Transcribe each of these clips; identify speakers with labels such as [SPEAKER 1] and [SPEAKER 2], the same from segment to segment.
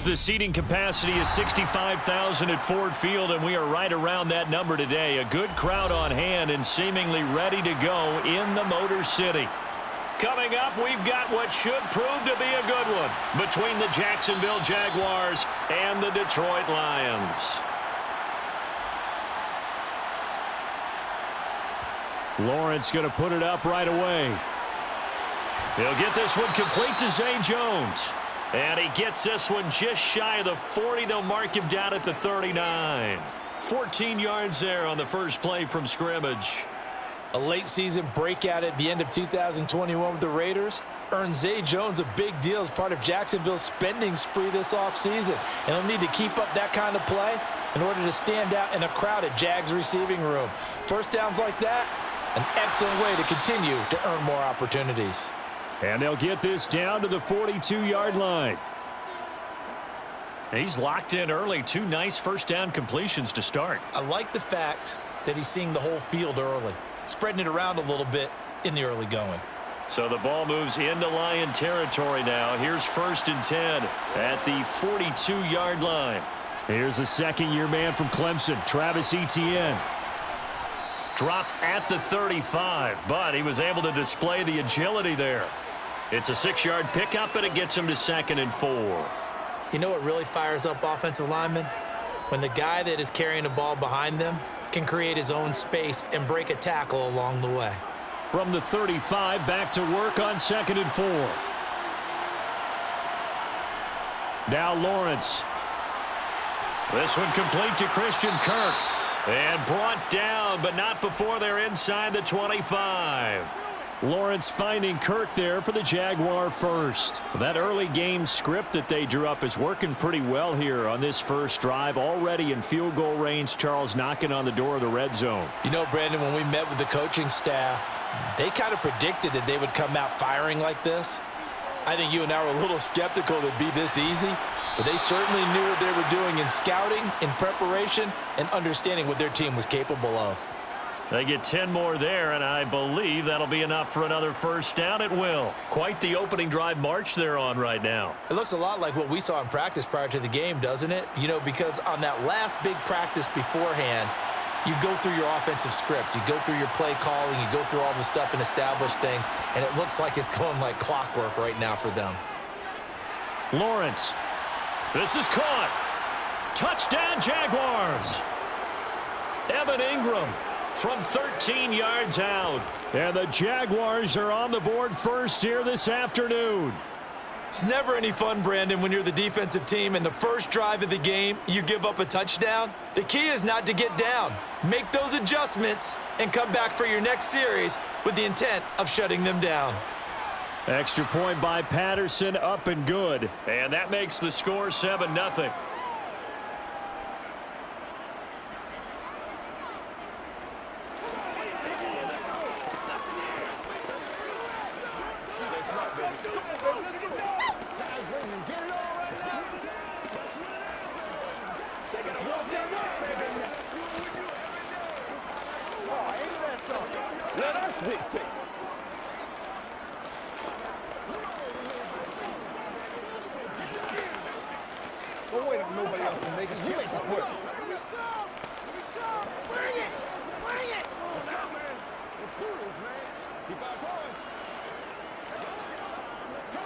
[SPEAKER 1] The seating capacity is 65,000 at Ford Field, and we are right around that number today. A good crowd on hand and seemingly ready to go in the Motor City. Coming up, we've got what should prove to be a good one between the Jacksonville Jaguars and the Detroit Lions.
[SPEAKER 2] Lawrence going to put it up right away.
[SPEAKER 1] He'll get this one complete to Zay Jones. And he gets this one just shy of the 40. They'll mark him down at the 39. 14 yards there on the first play from scrimmage.
[SPEAKER 3] A late season breakout at the end of 2021 with the Raiders earned Zay Jones a big deal as part of Jacksonville's spending spree this offseason. And he'll need to keep up that kind of play in order to stand out in a crowded Jags receiving room. First downs like that, an excellent way to continue to earn more opportunities.
[SPEAKER 2] And they'll get this down to the 42-yard line.
[SPEAKER 1] He's locked in early. 2 nice first down completions to start.
[SPEAKER 3] I like the fact that he's seeing the whole field early, spreading it around a little bit in the early going.
[SPEAKER 1] So the ball moves into Lion territory now. Here's 1st and 10 at the 42-yard line.
[SPEAKER 2] Here's the second-year man from Clemson, Travis Etienne.
[SPEAKER 1] Dropped at the 35, but he was able to display the agility there. It's a 6-yard pickup, and it gets him to 2nd and 4.
[SPEAKER 3] You know what really fires up offensive linemen? When the guy that is carrying the ball behind them can create his own space and break a tackle along the way.
[SPEAKER 2] From the 35, back to work on 2nd and 4. Now Lawrence.
[SPEAKER 1] This one complete to Christian Kirk. And brought down, but not before they're inside the 25.
[SPEAKER 2] Lawrence finding Kirk there for the Jaguar first. That early game script that they drew up is working pretty well here on this first drive. Already in field goal range, Charles knocking on the door of the red zone.
[SPEAKER 3] You know, Brandon, when we met with the coaching staff, they kind of predicted that they would come out firing like this. I think you and I were a little skeptical that it'd be this easy, but they certainly knew what they were doing in scouting, in preparation, and understanding what their team was capable of.
[SPEAKER 1] They get 10 more there, and I believe that'll be enough for another first down. It will. Quite the opening drive march they're on right now.
[SPEAKER 3] It looks a lot like what we saw in practice prior to the game, doesn't it? You know, because on that last big practice beforehand, you go through your offensive script. You go through your play calling. You go through all the stuff and establish things, and it looks like it's going like clockwork right now for them.
[SPEAKER 1] Lawrence. This is caught. Touchdown, Jaguars. Evan Ingram from 13 yards out.
[SPEAKER 2] And the Jaguars are on the board first here this afternoon.
[SPEAKER 3] It's never any fun, Brandon, when you're the defensive team and the first drive of the game, you give up a touchdown. The key is not to get down. Make those adjustments and come back for your next series with the intent of shutting them down.
[SPEAKER 2] Extra point by Patterson, up and good.
[SPEAKER 1] And that makes the score 7-0.
[SPEAKER 4] Let us dictate. Don't wait on nobody else to make us. You make some work. Bring it! Bring it! Let's go, man. Let's do this, man. Keep our boys. Let's go,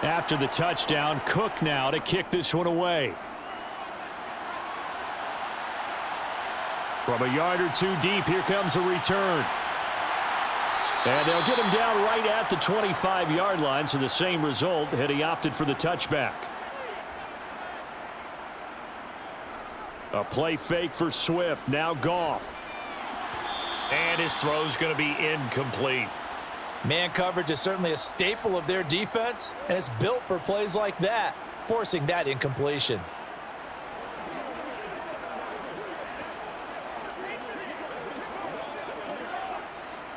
[SPEAKER 4] man.
[SPEAKER 2] After the touchdown, Cook now to kick this one away. From a yard or two deep, here comes a return. And they'll get him down right at the 25-yard line, so the same result had he opted for the touchback. A play fake for Swift, now Goff.
[SPEAKER 1] And his throw's going to be incomplete.
[SPEAKER 3] Man coverage is certainly a staple of their defense, and it's built for plays like that, forcing that incompletion.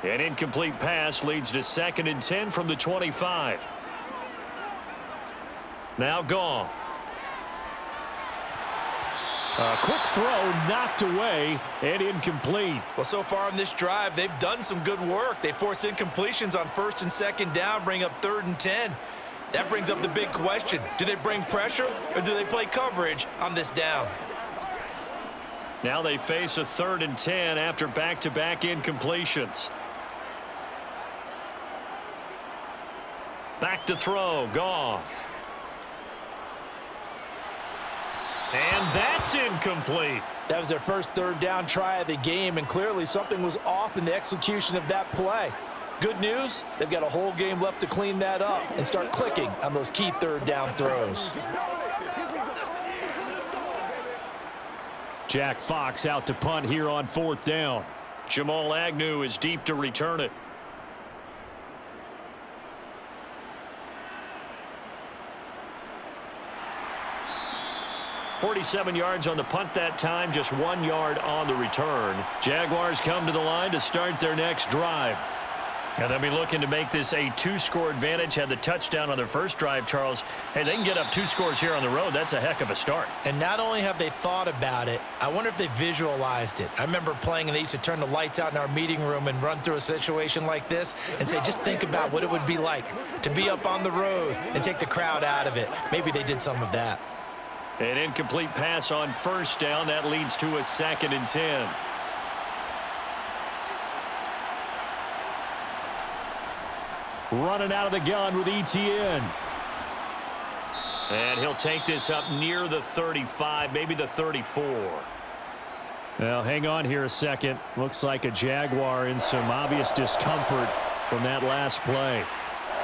[SPEAKER 1] An incomplete pass leads to 2nd and 10 from the 25. Now Goff.
[SPEAKER 2] A quick throw knocked away and incomplete.
[SPEAKER 3] Well, so far in this drive, they've done some good work. They force incompletions on 1st and 2nd down, bring up 3rd and 10. That brings up the big question. Do they bring pressure or do they play coverage on this down?
[SPEAKER 1] Now they face a 3rd and 10 after back-to-back incompletions. Back to throw, Goff. And that's incomplete.
[SPEAKER 3] That was their first 3rd down try of the game, and clearly something was off in the execution of that play. Good news, they've got a whole game left to clean that up and start clicking on those key 3rd down throws.
[SPEAKER 2] Jack Fox out to punt here on 4th down.
[SPEAKER 1] Jamal Agnew is deep to return it. .47 yards on the punt that time, just 1 yard on the return. Jaguars come to the line to start their next drive. And they'll be looking to make this a 2-score advantage. Had the touchdown on their first drive, Charles. Hey, they can get up 2 scores here on the road. That's a heck of a start.
[SPEAKER 3] And not only have they thought about it, I wonder if they visualized it. I remember playing, and they used to turn the lights out in our meeting room and run through a situation like this and say, just think about what it would be like to be up on the road and take the crowd out of it. Maybe they did some of that.
[SPEAKER 1] An incomplete pass on 1st down. That leads to a 2nd and 10.
[SPEAKER 2] Running out of the gun with Etienne.
[SPEAKER 1] And he'll take this up near the 35, maybe the 34.
[SPEAKER 2] Well, hang on here a second. Looks like a Jaguar in some obvious discomfort from that last play.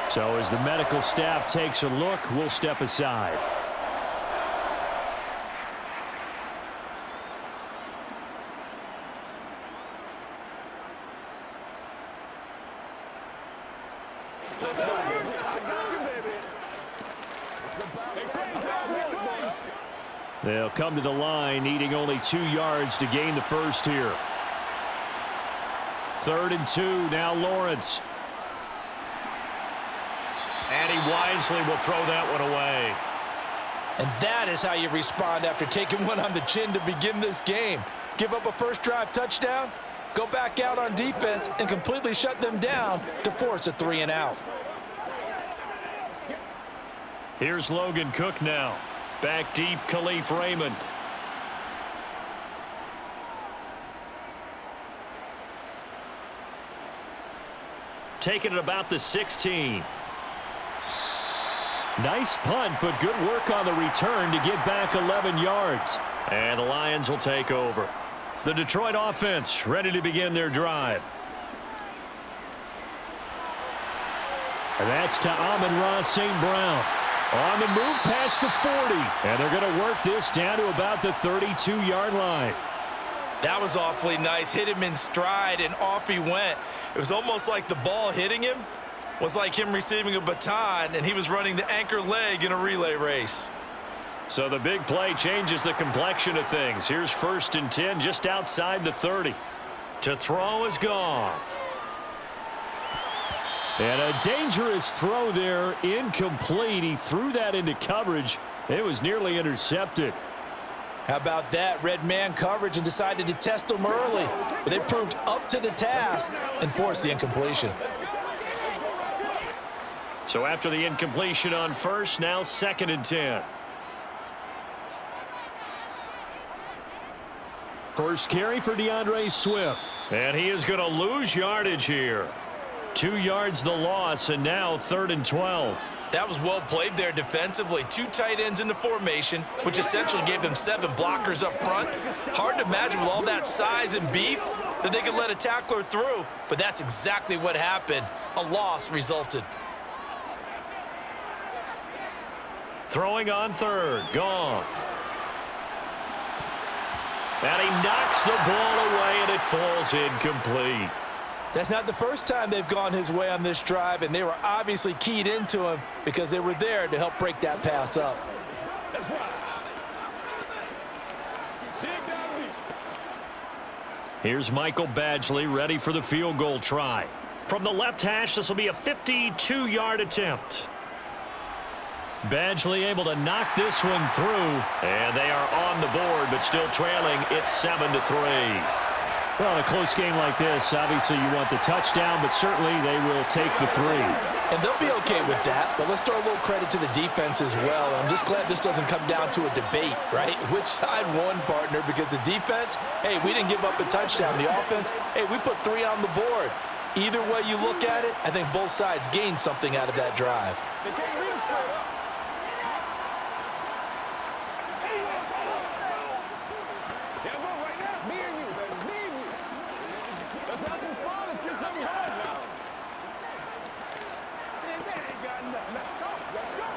[SPEAKER 2] So as the medical staff takes a look, we'll step aside. They'll come to the line, needing only 2 yards to gain the first here. 3rd and 2, now Lawrence.
[SPEAKER 1] And he wisely will throw that one away.
[SPEAKER 3] And that is how you respond after taking one on the chin to begin this game. Give up a first drive touchdown, go back out on defense, and completely shut them down to force a 3 and out.
[SPEAKER 1] Here's Logan Cook now. Back deep, Khalif Raymond. Taking it about the 16.
[SPEAKER 2] Nice punt, but good work on the return to get back 11 yards.
[SPEAKER 1] And the Lions will take over. The Detroit offense ready to begin their drive.
[SPEAKER 2] And that's to Amon-Ra St. Brown. On the move past the 40. And they're going to work this down to about the 32-yard line.
[SPEAKER 3] That was awfully nice. Hit him in stride, and off he went. It was almost like the ball hitting him was like him receiving a baton, and he was running the anchor leg in a relay race.
[SPEAKER 1] So the big play changes the complexion of things. Here's 1st and 10 just outside the 30. To throw is Goff.
[SPEAKER 2] And a dangerous throw there, incomplete. He threw that into coverage. It was nearly intercepted.
[SPEAKER 3] How about that? Red man coverage and decided to test them early. But they proved up to the task and forced the incompletion.
[SPEAKER 1] So after the incompletion on 1st, now 2nd and 10.
[SPEAKER 2] First carry for DeAndre Swift.
[SPEAKER 1] And he is going to lose yardage here. 2 yards the loss, and now 3rd and 12.
[SPEAKER 3] That was well played there defensively. 2 tight ends in the formation, which essentially gave them 7 blockers up front. Hard to imagine with all that size and beef that they could let a tackler through, but that's exactly what happened. A loss resulted.
[SPEAKER 1] Throwing on 3rd, Goff. And he knocks the ball away, and it falls incomplete.
[SPEAKER 3] That's not the first time they've gone his way on this drive, and they were obviously keyed into him because they were there to help break that pass up.
[SPEAKER 4] That's right.
[SPEAKER 1] Here's Michael Badgley ready for the field goal try. From the left hash, this will be a 52-yard attempt. Badgley able to knock this one through, and they are on the board, but still trailing. It's 7-3.
[SPEAKER 2] Well, in a close game like this, obviously you want the touchdown, but certainly they will take the 3.
[SPEAKER 3] And they'll be okay with that, but let's throw a little credit to the defense as well. I'm just glad this doesn't come down to a debate, right? Which side won, partner? Because the defense, hey, we didn't give up a touchdown. The offense, hey, we put 3 on the board. Either way you look at it, I think both sides gained something out of that drive.
[SPEAKER 4] They can't read it straight up. Yeah, go right now. Me and you, baby. Me and you. Let's have some fun. Let's get something hard now. Man, that ain't got nothing. Let's go. Let's go.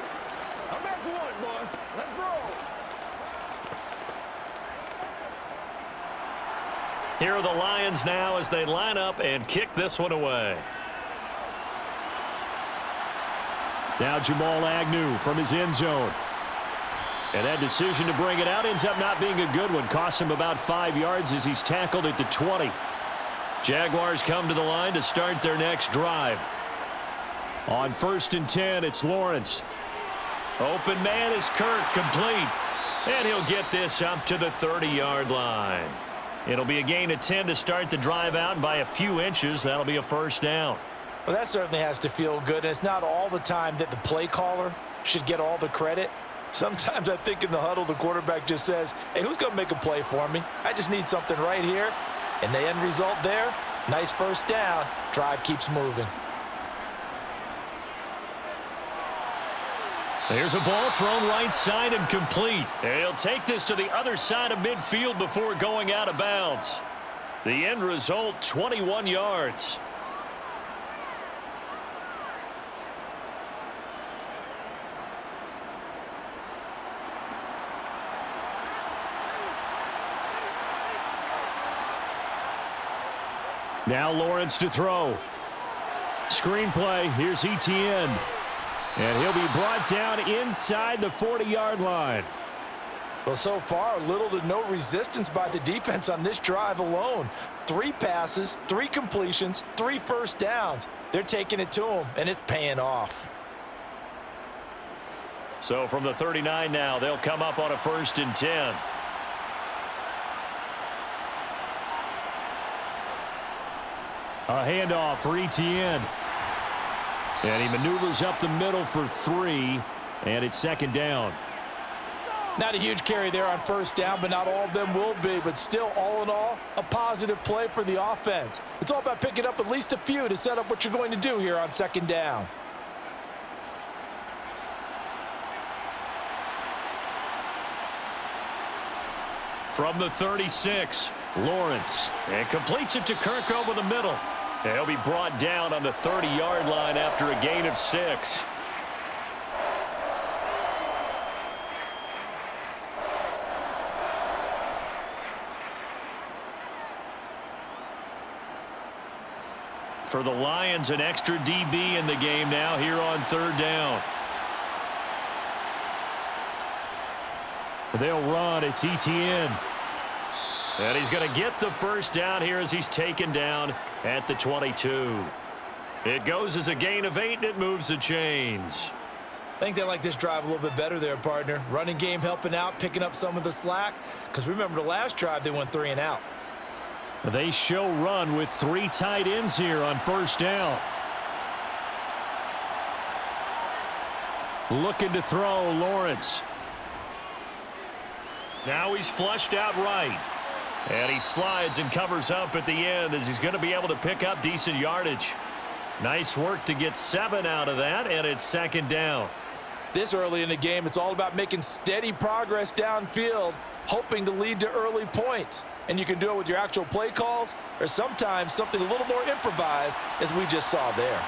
[SPEAKER 4] I'm back to one, boys. Let's roll.
[SPEAKER 1] Here are the Lions now as they line up and kick this one away.
[SPEAKER 2] Now Jamal Agnew from his end zone. And that decision to bring it out ends up not being a good one. Costs him about 5 yards as he's tackled at the 20.
[SPEAKER 1] Jaguars come to the line to start their next drive.
[SPEAKER 2] On 1st and 10, it's Lawrence.
[SPEAKER 1] Open man is Kirk, complete. And he'll get this up to the 30-yard line. It'll be a gain of 10 to start the drive out, and by a few inches, that'll be a first down.
[SPEAKER 3] Well, that certainly has to feel good, and it's not all the time that the play caller should get all the credit. Sometimes I think in the huddle, the quarterback just says, hey, who's going to make a play for me? I just need something right here. And the end result there, nice first down. Drive keeps moving.
[SPEAKER 1] There's a ball thrown right side and complete. And he'll take this to the other side of midfield before going out of bounds. The end result, 21 yards.
[SPEAKER 2] Now Lawrence to throw. Screenplay, here's Etienne. And he'll be brought down inside the 40-yard line.
[SPEAKER 3] Well, so far, little to no resistance by the defense on this drive alone. 3 passes, 3 completions, 3 first downs. They're taking it to him, and it's paying off.
[SPEAKER 1] So from the 39 now, they'll come up on a 1st and 10.
[SPEAKER 2] A handoff for Etienne. And he maneuvers up the middle for 3, and it's 2nd down.
[SPEAKER 3] Not a huge carry there on first down, but not all of them will be. But still, all in all, a positive play for the offense. It's all about picking up at least a few to set up what you're going to do here on 2nd down.
[SPEAKER 1] From the 36,
[SPEAKER 2] Lawrence.
[SPEAKER 1] and completes it to Kirk over the middle. And he'll be brought down on the 30-yard line after a gain of 6. For the Lions, an extra DB in the game now here on 3rd down.
[SPEAKER 2] They'll run. It's Etienne.
[SPEAKER 1] And he's going to get the first down here as he's taken down at the 22. It goes as a gain of 8, and it moves the chains.
[SPEAKER 3] I think they like this drive a little bit better there, partner. Running game helping out, picking up some of the slack. Because remember, the last drive, they went 3 and out.
[SPEAKER 2] They show run with 3 tight ends here on 1st down. Looking to throw, Lawrence.
[SPEAKER 1] Now he's flushed out right. And he slides and covers up at the end as he's going to be able to pick up decent yardage. Nice work to get 7 out of that, and it's 2nd down.
[SPEAKER 3] This early in the game, it's all about making steady progress downfield, hoping to lead to early points. And you can do it with your actual play calls, or sometimes something a little more improvised, as we just saw there.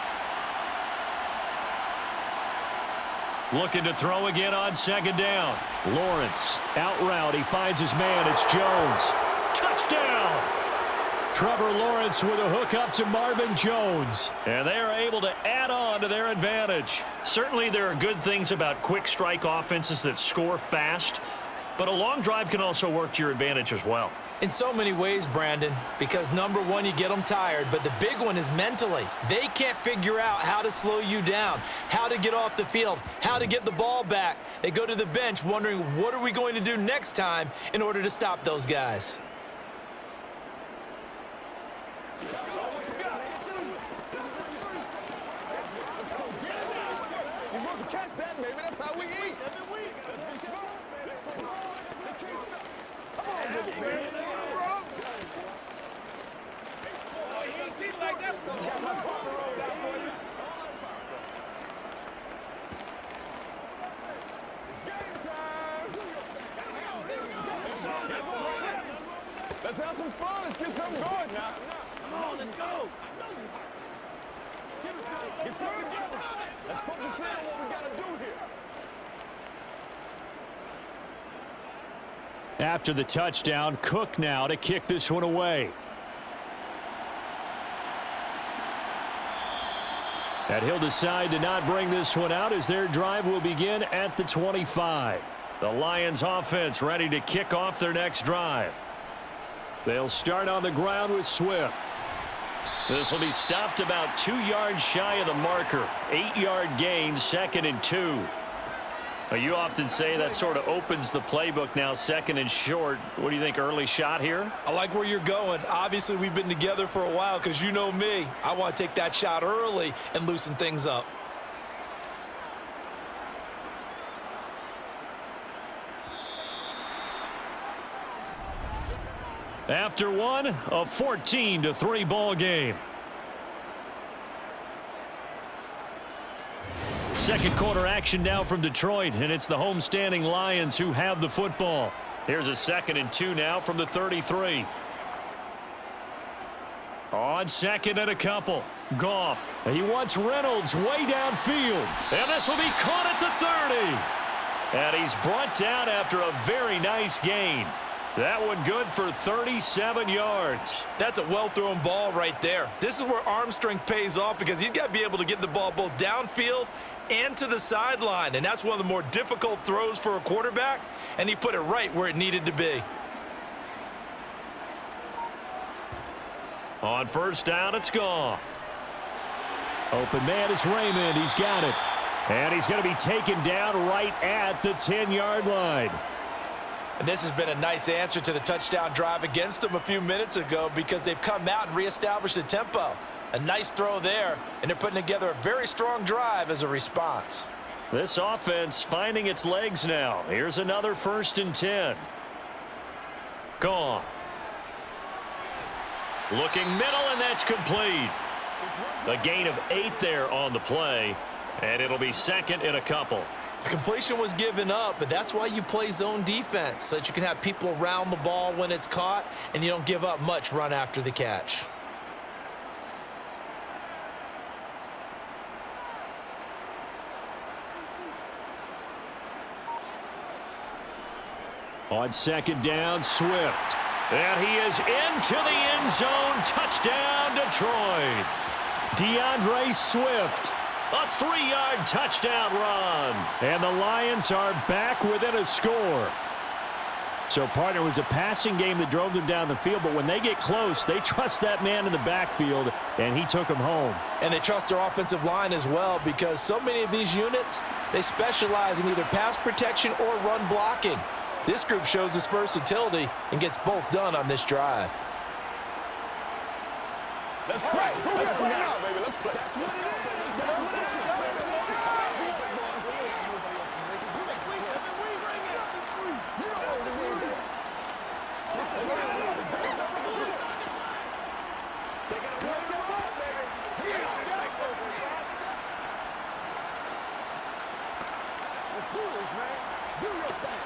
[SPEAKER 1] Looking to throw again on 2nd down.
[SPEAKER 2] Lawrence, out route, he finds his man, it's Jones.
[SPEAKER 1] Touchdown!
[SPEAKER 2] Trevor Lawrence with a hook up to Marvin Jones.
[SPEAKER 1] And they are able to add on to their advantage. Certainly there are good things about quick strike offenses that score fast, but a long drive can also work to your advantage as well.
[SPEAKER 3] In so many ways, Brandon, because number one, you get them tired, but the big one is mentally. They can't figure out how to slow you down, how to get off the field, how to get the ball back. They go to the bench wondering, what are we going to do next time in order to stop those guys?
[SPEAKER 4] You're supposed to catch that, baby. That's how we eat. Come on, baby. He ain't like that. It's game time. Let's have some fun. Let's get something going now. Come on, let's go. Get something together. Let's focus in on what we got to do here.
[SPEAKER 2] After the touchdown, Cook now to kick this one away. And he'll decide to not bring this one out as their drive will begin at the 25. The Lions offense ready to kick off their next drive. They'll start on the ground with Swift. This will be stopped about 2 yards shy of the marker. 8-yard gain, 2nd and 2. You often say that sort of opens the playbook now, 2nd and short. What do you think, early shot here?
[SPEAKER 3] I like where you're going. Obviously, we've been together for a while because you know me. I want to take that shot early and loosen things up.
[SPEAKER 2] After one, a 14-3 ball game. Second quarter action now from Detroit, and it's the homestanding Lions who have the football. Here's a 2nd and 2 now from the 33. On 2nd and a couple. Goff. He wants Reynolds way downfield. And this will be caught at the 30. And he's brought down after a very nice gain. That one good for 37 yards.
[SPEAKER 3] That's a well-thrown ball right there. This is where arm strength pays off because he's got to be able to get the ball both downfield and to the sideline. And that's one of the more difficult throws for a quarterback. And he put it right where it needed to be.
[SPEAKER 2] On first down, it's Goff. Open man is Raymond. He's got it. And he's going to be taken down right at the 10-yard line.
[SPEAKER 3] And this has been a nice answer to the touchdown drive against them a few minutes ago because they've come out and reestablished the tempo. A nice throw there, and they're putting together a very strong drive as a response.
[SPEAKER 2] This offense finding its legs now. Here's another 1st and 10. Gone. Looking middle, and that's complete. A gain of 8 there on the play, and it'll be 2nd and a couple.
[SPEAKER 3] The completion was given up, but that's why you play zone defense, so that you can have people around the ball when it's caught, and you don't give up much run after the catch.
[SPEAKER 2] On 2nd down, Swift. And he is into the end zone. Touchdown, Detroit. DeAndre Swift. A 3-yard touchdown run. And the Lions are back within a score. So, partner, it was a passing game that drove them down the field, but when they get close, they trust that man in the backfield, and he took them home.
[SPEAKER 3] And they trust their offensive line as well because so many of these units, they specialize in either pass protection or run blocking. This group shows its versatility and gets both done on this drive.
[SPEAKER 4] Let's play. Let's play now, baby. Let's play. Let's do this, man. Do your thing.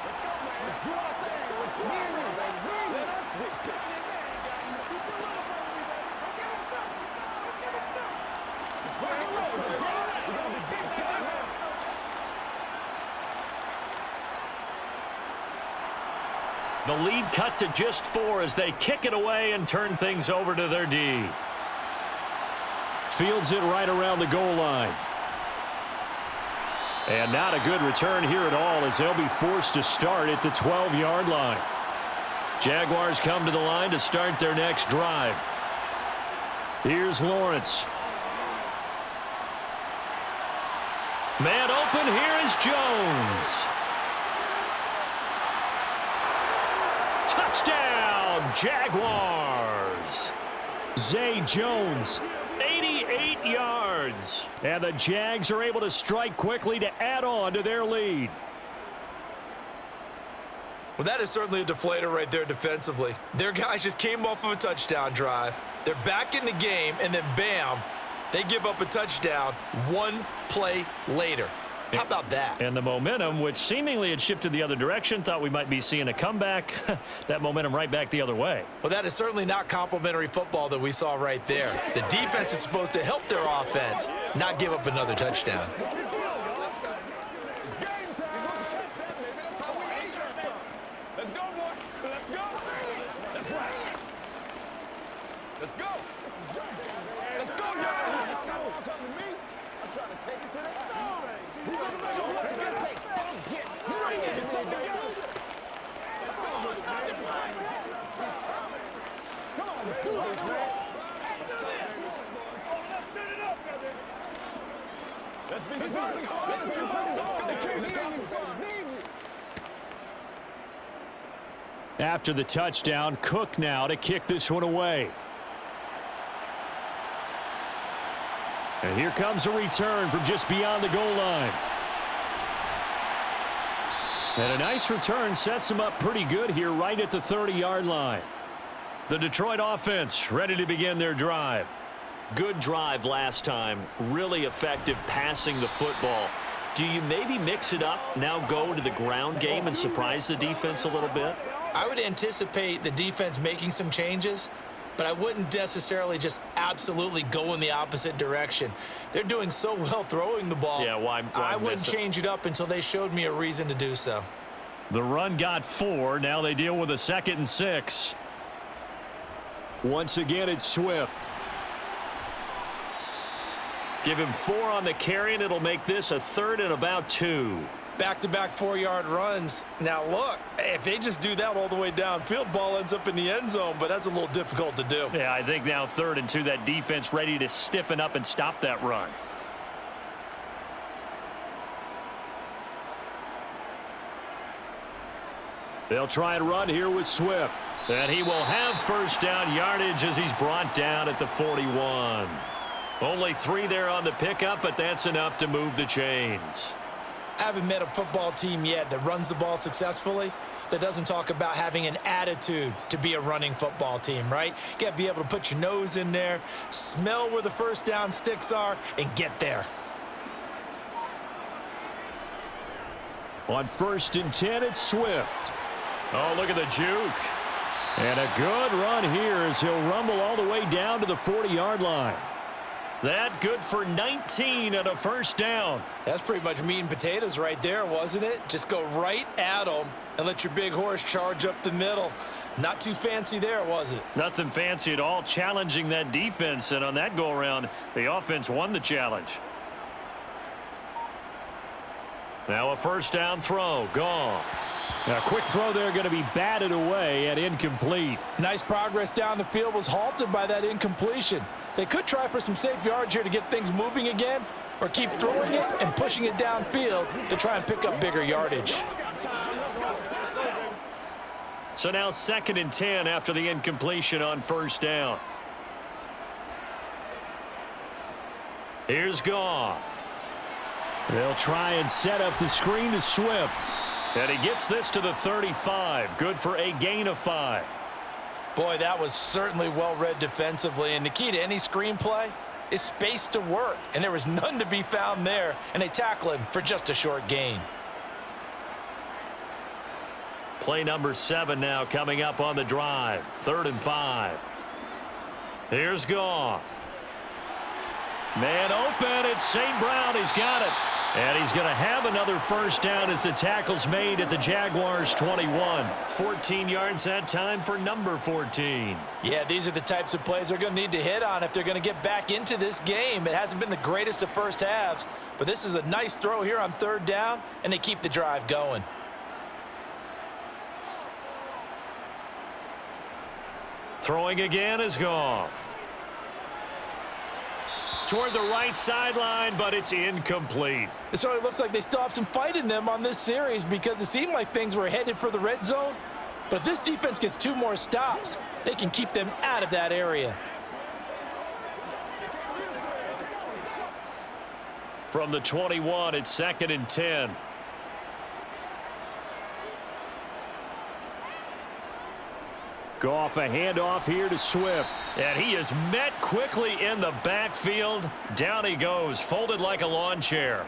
[SPEAKER 4] Let's go, man. Let's do our thing. Let's do our thing, baby. Let us dictate.
[SPEAKER 2] The lead cut to just 4 as they kick it away and turn things over to their D. Fields it right around the goal line. And not a good return here at all as they'll be forced to start at the 12-yard line. Jaguars come to the line to start their next drive. Here's Lawrence. Man open, here is Jones. Touchdown, Jaguars. Zay Jones, 88 yards. And the Jags are able to strike quickly to add on to their lead.
[SPEAKER 3] Well, that is certainly a deflator right there defensively. Their guys just came off of a touchdown drive. They're back in the game, and then bam, they give up a touchdown one play later. How about that?
[SPEAKER 2] And the momentum, which seemingly had shifted the other direction, thought we might be seeing a comeback. That momentum right back the other way.
[SPEAKER 3] Well, that is certainly not complimentary football that we saw right there. The defense is supposed to help their offense, not give up another touchdown.
[SPEAKER 4] Let's go, boy. Let's go. That's right. Let's go. Let's go, y'all. Let's go. Don't come to me. I'm trying to take it to the side. Who's going to measure what you're going to take? Stop. You ready to get something together? Come on, let's do this, man. Let's be smart. Let's do this.
[SPEAKER 2] After the touchdown, Cook now to kick this one away. And here comes a return from just beyond the goal line. And a nice return sets him up pretty good here right at the 30-yard line. The Detroit offense ready to begin their drive.
[SPEAKER 1] Good drive last time. Really effective passing the football. Do you maybe mix it up, now go to the ground game and surprise the defense a little bit?
[SPEAKER 3] I would anticipate the defense making some changes, but I wouldn't necessarily just absolutely go in the opposite direction. They're doing so well throwing the ball.
[SPEAKER 1] Yeah, why
[SPEAKER 3] I wouldn't
[SPEAKER 1] miss it?
[SPEAKER 3] change it up until they showed me a reason to do so.
[SPEAKER 2] The run got 4. Now they deal with a 2nd and 6. Once again, it's Swift.
[SPEAKER 1] Give him 4 on the carry, and it'll make this a 3rd and about 2.
[SPEAKER 3] Back-to-back 4-yard runs. Now, look, if they just do that all the way downfield, ball ends up in the end zone, but that's a little difficult to do.
[SPEAKER 2] Yeah, I think now 3rd and 2, that defense ready to stiffen up and stop that run. They'll try and run here with Swift. And he will have first down yardage as he's brought down at the 41. Only 3 there on the pickup, but that's enough to move the chains.
[SPEAKER 3] I haven't met a football team yet that runs the ball successfully that doesn't talk about having an attitude to be a running football team, right? You got to be able to put your nose in there, smell where the first down sticks are, and get there.
[SPEAKER 2] On 1st and 10, it's Swift. Oh, look at the juke. And a good run here as he'll rumble all the way down to the 40-yard line. That good for 19 and a first down.
[SPEAKER 3] That's pretty much meat and potatoes right there, wasn't it? Just go right at them and let your big horse charge up the middle. Not too fancy there, was it?
[SPEAKER 2] Nothing fancy at all, challenging that defense. And on that go-around, the offense won the challenge. Now a first down throw. Goff. Now a quick throw there going to be batted away and incomplete.
[SPEAKER 3] Nice progress down the field was halted by that incompletion. They could try for some safe yards here to get things moving again, or keep throwing it and pushing it downfield to try and pick up bigger yardage.
[SPEAKER 1] So now 2nd and 10 after the incompletion on first down. Here's Goff.
[SPEAKER 2] They'll try and set up the screen to Swift. And he gets this to the 35. Good for a gain of 5.
[SPEAKER 3] Boy, that was certainly well-read defensively, and the key to any screenplay is space to work, and there was none to be found there, and they tackle him for just a short gain.
[SPEAKER 1] Play number 7 now coming up on the drive. 3rd and 5. Here's Goff. Man open. It's St. Brown. He's got it. And he's going to have another first down as the tackle's made at the Jaguars' 21. 14 yards that time for number 14.
[SPEAKER 3] Yeah, these are the types of plays they're going to need to hit on if they're going to get back into this game. It hasn't been the greatest of first halves, but this is a nice throw here on 3rd down, and they keep the drive going.
[SPEAKER 1] Throwing again is Goff. Toward the right sideline, but it's incomplete.
[SPEAKER 3] It certainly looks like they still have some fight in them on this series because it seemed like things were headed for the red zone. But if this defense gets 2 more stops, they can keep them out of that area.
[SPEAKER 1] From the 21, it's 2nd and 10.
[SPEAKER 2] Goff, a handoff here to Swift.
[SPEAKER 1] And he is met quickly in the backfield. Down he goes, folded like a lawn chair.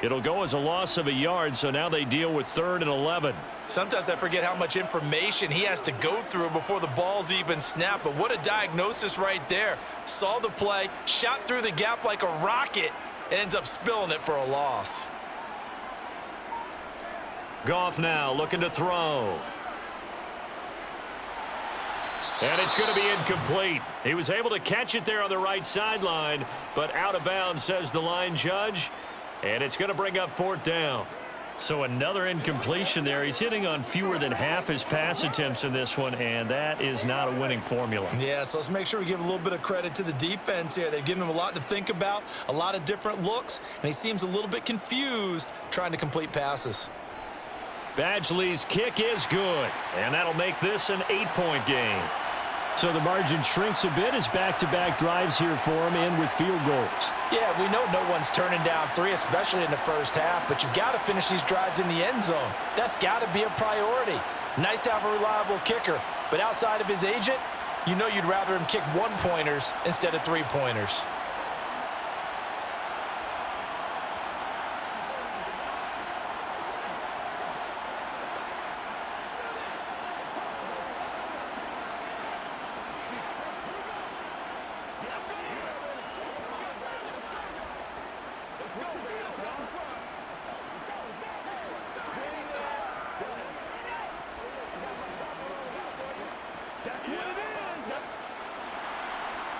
[SPEAKER 1] It'll go as a loss of a yard, so now they deal with 3rd and 11.
[SPEAKER 3] Sometimes I forget how much information he has to go through before the ball's even snapped. But what a diagnosis right there. Saw the play, shot through the gap like a rocket, and ends up spilling it for a loss.
[SPEAKER 1] Goff now looking to throw. And it's going to be incomplete. He was able to catch it there on the right sideline, but out of bounds, says the line judge. And it's going to bring up 4th down. So another incompletion there. He's hitting on fewer than half his pass attempts in this one, and that is not a winning formula.
[SPEAKER 3] Yeah, so let's make sure we give a little bit of credit to the defense here. They've given him a lot to think about, a lot of different looks, and he seems a little bit confused trying to complete passes.
[SPEAKER 1] Badgley's kick is good, and that'll make this an 8-point game.
[SPEAKER 2] So the margin shrinks a bit as back-to-back drives here for him and with field goals.
[SPEAKER 3] Yeah, we know no one's turning down 3, especially in the first half, but you've got to finish these drives in the end zone. That's got to be a priority. Nice to have a reliable kicker, but outside of his agent, you know you'd rather him kick 1-pointers instead of 3-pointers.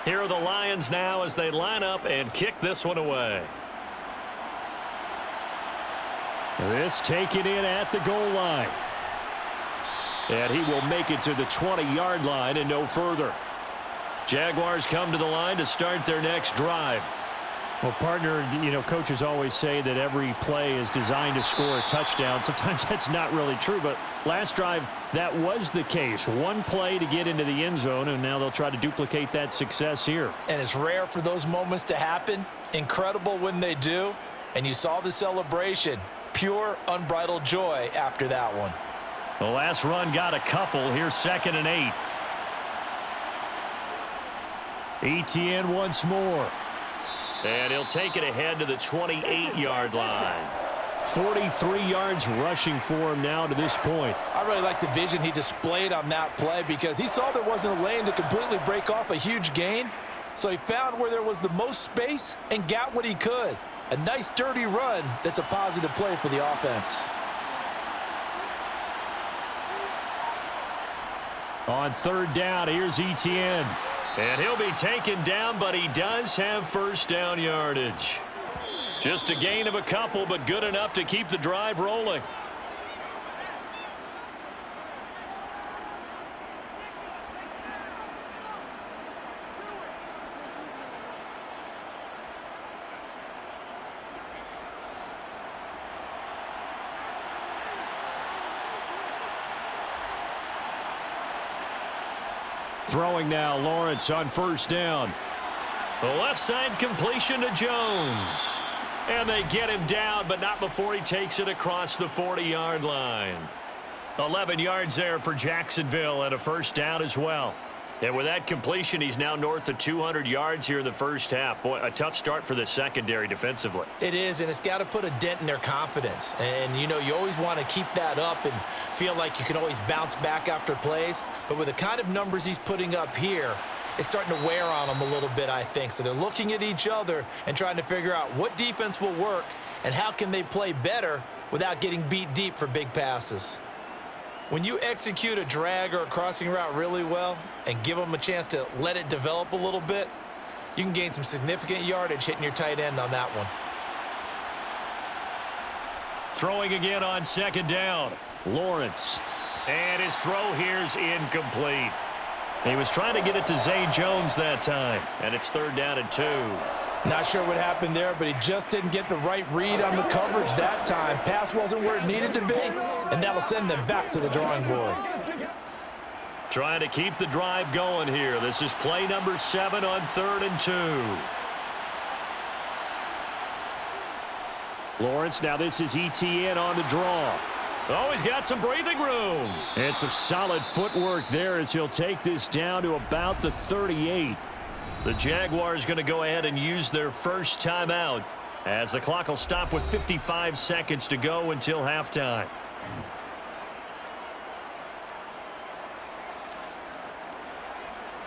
[SPEAKER 1] Here are the Lions now as they line up and kick this one away.
[SPEAKER 2] This taken in at the goal line. And he will make it to the 20-yard line and no further.
[SPEAKER 1] Jaguars come to the line to start their next drive.
[SPEAKER 2] Well, partner, you know, coaches always say that every play is designed to score a touchdown. Sometimes that's not really true, but last drive, that was the case. One play to get into the end zone, and now they'll try to duplicate that success here.
[SPEAKER 3] And it's rare for those moments to happen. Incredible when they do. And you saw the celebration. Pure, unbridled joy after that one.
[SPEAKER 1] The last run got a couple. Here's 2nd and 8.
[SPEAKER 2] Etienne once more.
[SPEAKER 1] And he'll take it ahead to the 28-yard line.
[SPEAKER 2] 43 yards rushing for him now to this point.
[SPEAKER 3] I really like the vision he displayed on that play because he saw there wasn't a lane to completely break off a huge gain. So he found where there was the most space and got what he could. A nice, dirty run that's a positive play for the offense.
[SPEAKER 2] On 3rd down, here's Etienne.
[SPEAKER 1] And he'll be taken down, but he does have 1st down yardage. Just a gain of a couple, but good enough to keep the drive rolling.
[SPEAKER 2] Throwing now, Lawrence on 1st down.
[SPEAKER 1] The left side completion to Jones. And they get him down, but not before he takes it across the 40-yard line. 11 yards there for Jacksonville and a 1st down as well. And with that completion, he's now north of 200 yards here in the first half. Boy, a tough start for the secondary defensively.
[SPEAKER 3] It is, and it's got to put a dent in their confidence. And, you know, you always want to keep that up and feel like you can always bounce back after plays. But with the kind of numbers he's putting up here, it's starting to wear on them a little bit, I think. So they're looking at each other and trying to figure out what defense will work and how can they play better without getting beat deep for big passes. When you execute a drag or a crossing route really well and give them a chance to let it develop a little bit, you can gain some significant yardage hitting your tight end on that one.
[SPEAKER 1] Throwing again on 2nd down.
[SPEAKER 2] Lawrence.
[SPEAKER 1] And his throw here's incomplete. He was trying to get it to Zay Jones that time, and it's 3rd down and 2.
[SPEAKER 3] Not sure what happened there, but he just didn't get the right read on the coverage that time. Pass wasn't where it needed to be, and that'll send them back to the drawing board.
[SPEAKER 1] Trying to keep the drive going here. This is play number 7 on 3rd and 2.
[SPEAKER 2] Lawrence, now this is Etienne on the draw.
[SPEAKER 1] Oh, he's got some breathing room.
[SPEAKER 2] And some solid footwork there as he'll take this down to about the 38.
[SPEAKER 1] The Jaguars going to go ahead and use their first timeout as the clock will stop with 55 seconds to go until halftime.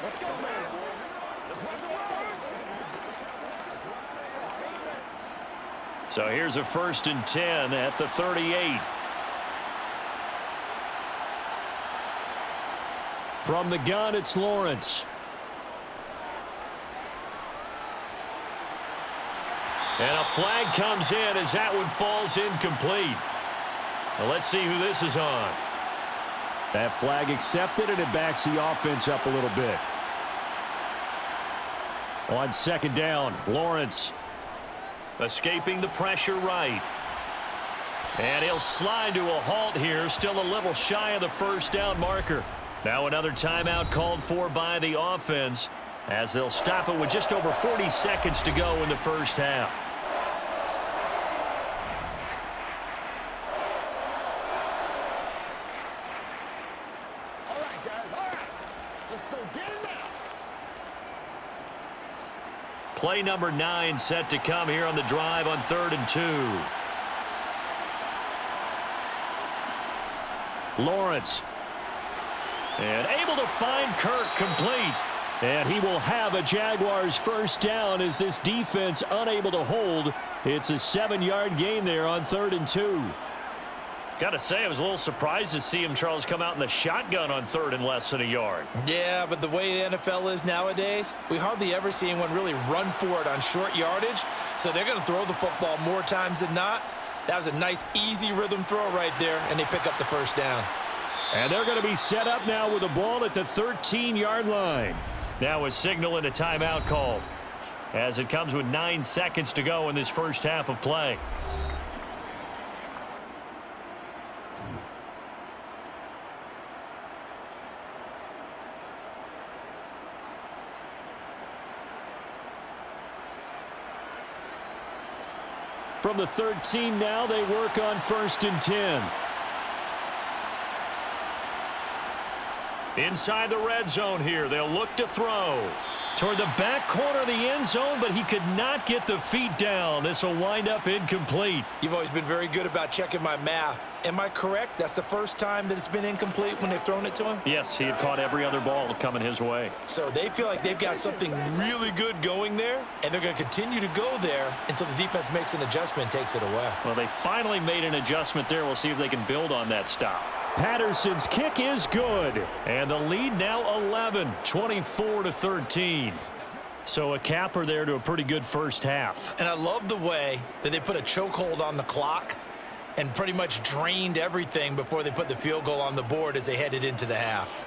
[SPEAKER 4] Let's go, man. Let's run the road.
[SPEAKER 1] So here's a 1st and 10 at the 38.
[SPEAKER 2] From the gun, it's Lawrence.
[SPEAKER 1] And a flag comes in as that one falls incomplete. Well, let's see who this is on.
[SPEAKER 2] That flag accepted, and it backs the offense up a little bit. On 2nd down, Lawrence.
[SPEAKER 1] Escaping the pressure right. And he'll slide to a halt here, still a little shy of the 1st down marker. Now another timeout called for by the offense as they'll stop it with just over 40 seconds to go in the 1st half.
[SPEAKER 4] All right, guys. All right. Let's go get it now.
[SPEAKER 1] Play number 9 set to come here on the drive on 3rd and 2.
[SPEAKER 2] Lawrence.
[SPEAKER 1] And able to find Kirk complete.
[SPEAKER 2] And he will have a Jaguars 1st down as this defense unable to hold. It's a 7-yard gain there on 3rd and 2.
[SPEAKER 1] Got to say, I was a little surprised to see him, Charles, come out in the shotgun on 3rd and less than a yard.
[SPEAKER 3] Yeah, but the way the NFL is nowadays, we hardly ever see anyone really run for it on short yardage. So they're going to throw the football more times than not. That was a nice, easy rhythm throw right there, and they pick up the 1st down.
[SPEAKER 2] And they're going to be set up now with the ball at the 13-yard line.
[SPEAKER 1] Now a signal and a timeout call as it comes with 9 seconds to go in this 1st half of play.
[SPEAKER 2] From the 13 now, they work on 1st and 10.
[SPEAKER 1] Inside the red zone here, they'll look to throw toward the back corner of the end zone, but he could not get the feet down. This will wind up incomplete.
[SPEAKER 3] You've always been very good about checking my math. Am I correct? That's the first time that it's been incomplete when they've thrown it to him?
[SPEAKER 1] Yes, he had caught every other ball coming his way.
[SPEAKER 3] So they feel like they've got something really good going there, and they're going to continue to go there until the defense makes an adjustment and takes it away.
[SPEAKER 1] Well, they finally made an adjustment there. We'll see if they can build on that stop.
[SPEAKER 2] Patterson's kick is good.
[SPEAKER 1] And the lead now 11, 24-13. So a capper there to a pretty good 1st half.
[SPEAKER 3] And I love the way that they put a chokehold on the clock and pretty much drained everything before they put the field goal on the board as they headed into the half.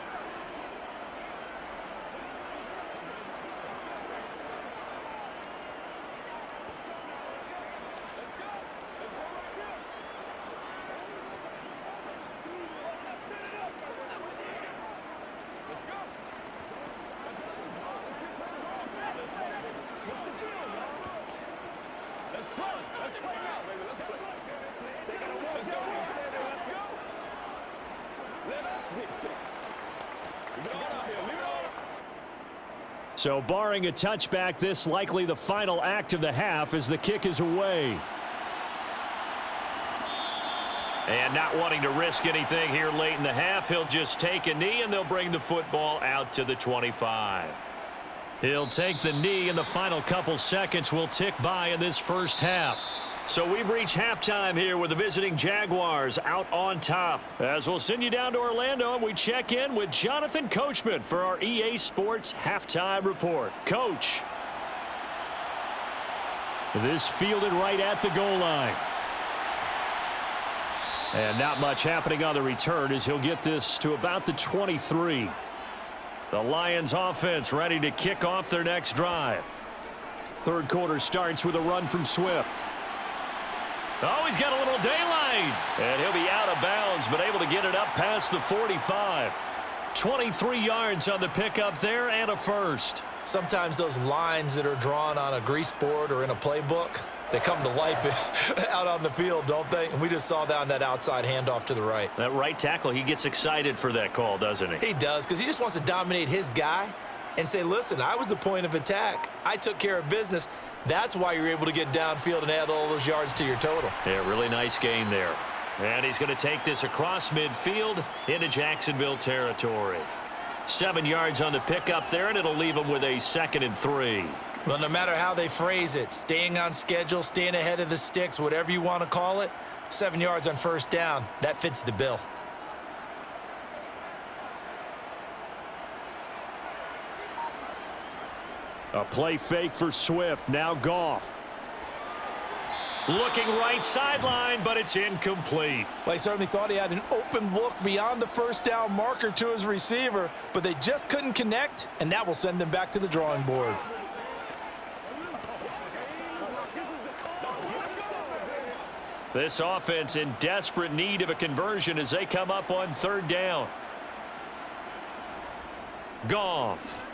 [SPEAKER 2] So barring a touchback, this likely the final act of the half as the kick is away.
[SPEAKER 1] And not wanting to risk anything here late in the half, he'll just take a knee and they'll bring the football out to the 25. He'll take the knee and the final couple seconds will tick by in this 1st half. So we've reached halftime here with the visiting Jaguars out on top. As we'll send you down to Orlando and we check in with Jonathan Coachman for our EA Sports Halftime Report. Coach.
[SPEAKER 2] This fielded right at the goal line. And not much happening on the return as he'll get this to about the 23.
[SPEAKER 1] The Lions offense ready to kick off their next drive.
[SPEAKER 2] Third quarter starts with a run from Swift.
[SPEAKER 1] Oh, he's got a little daylight. And he'll be out of bounds, but able to get it up past the 45. 23 yards on the pickup there and a first.
[SPEAKER 3] Sometimes those lines that are drawn on a grease board or in a playbook, they come to life out on the field, don't they? And we just saw that on that outside handoff to the right.
[SPEAKER 1] That right tackle, he gets excited for that call, doesn't he?
[SPEAKER 3] He does, because he just wants to dominate his guy and say, listen, I was the point of attack. I took care of business. That's why you're able to get downfield and add all those yards to your total.
[SPEAKER 1] Yeah, really nice gain there. And he's going to take this across midfield into Jacksonville territory. 7 yards on the pickup there, and it'll leave him with a 2nd and 3.
[SPEAKER 3] Well, no matter how they phrase it, staying on schedule, staying ahead of the sticks, whatever you want to call it, 7 yards on first down, that fits the bill.
[SPEAKER 2] A play fake for Swift. Now Goff.
[SPEAKER 1] Looking right sideline, but it's incomplete.
[SPEAKER 3] Well, he certainly thought he had an open look beyond the first down marker to his receiver, but they just couldn't connect, and that will send them back to the drawing board.
[SPEAKER 1] This offense in desperate need of a conversion as they come up on 3rd down. Goff.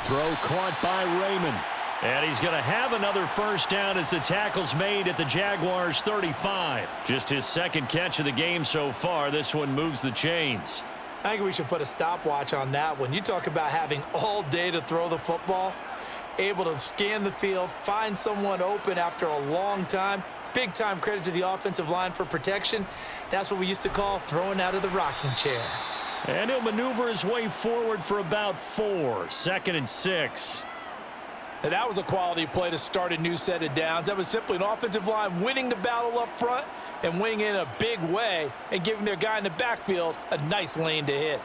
[SPEAKER 2] Throw caught by Raymond.
[SPEAKER 1] And he's going to have another first down as the tackle's made at the Jaguars' 35. Just his 2nd catch of the game so far. This one moves the chains.
[SPEAKER 3] I think we should put a stopwatch on that one. You talk about having all day to throw the football, able to scan the field, find someone open after a long time. Big time credit to the offensive line for protection. That's what we used to call throwing out of the rocking chair.
[SPEAKER 1] And he'll maneuver his way forward for about 4. 2nd and 6.
[SPEAKER 3] And that was a quality play to start a new set of downs. That was simply an offensive line winning the battle up front and winning in a big way and giving their guy in the backfield a nice lane to hit.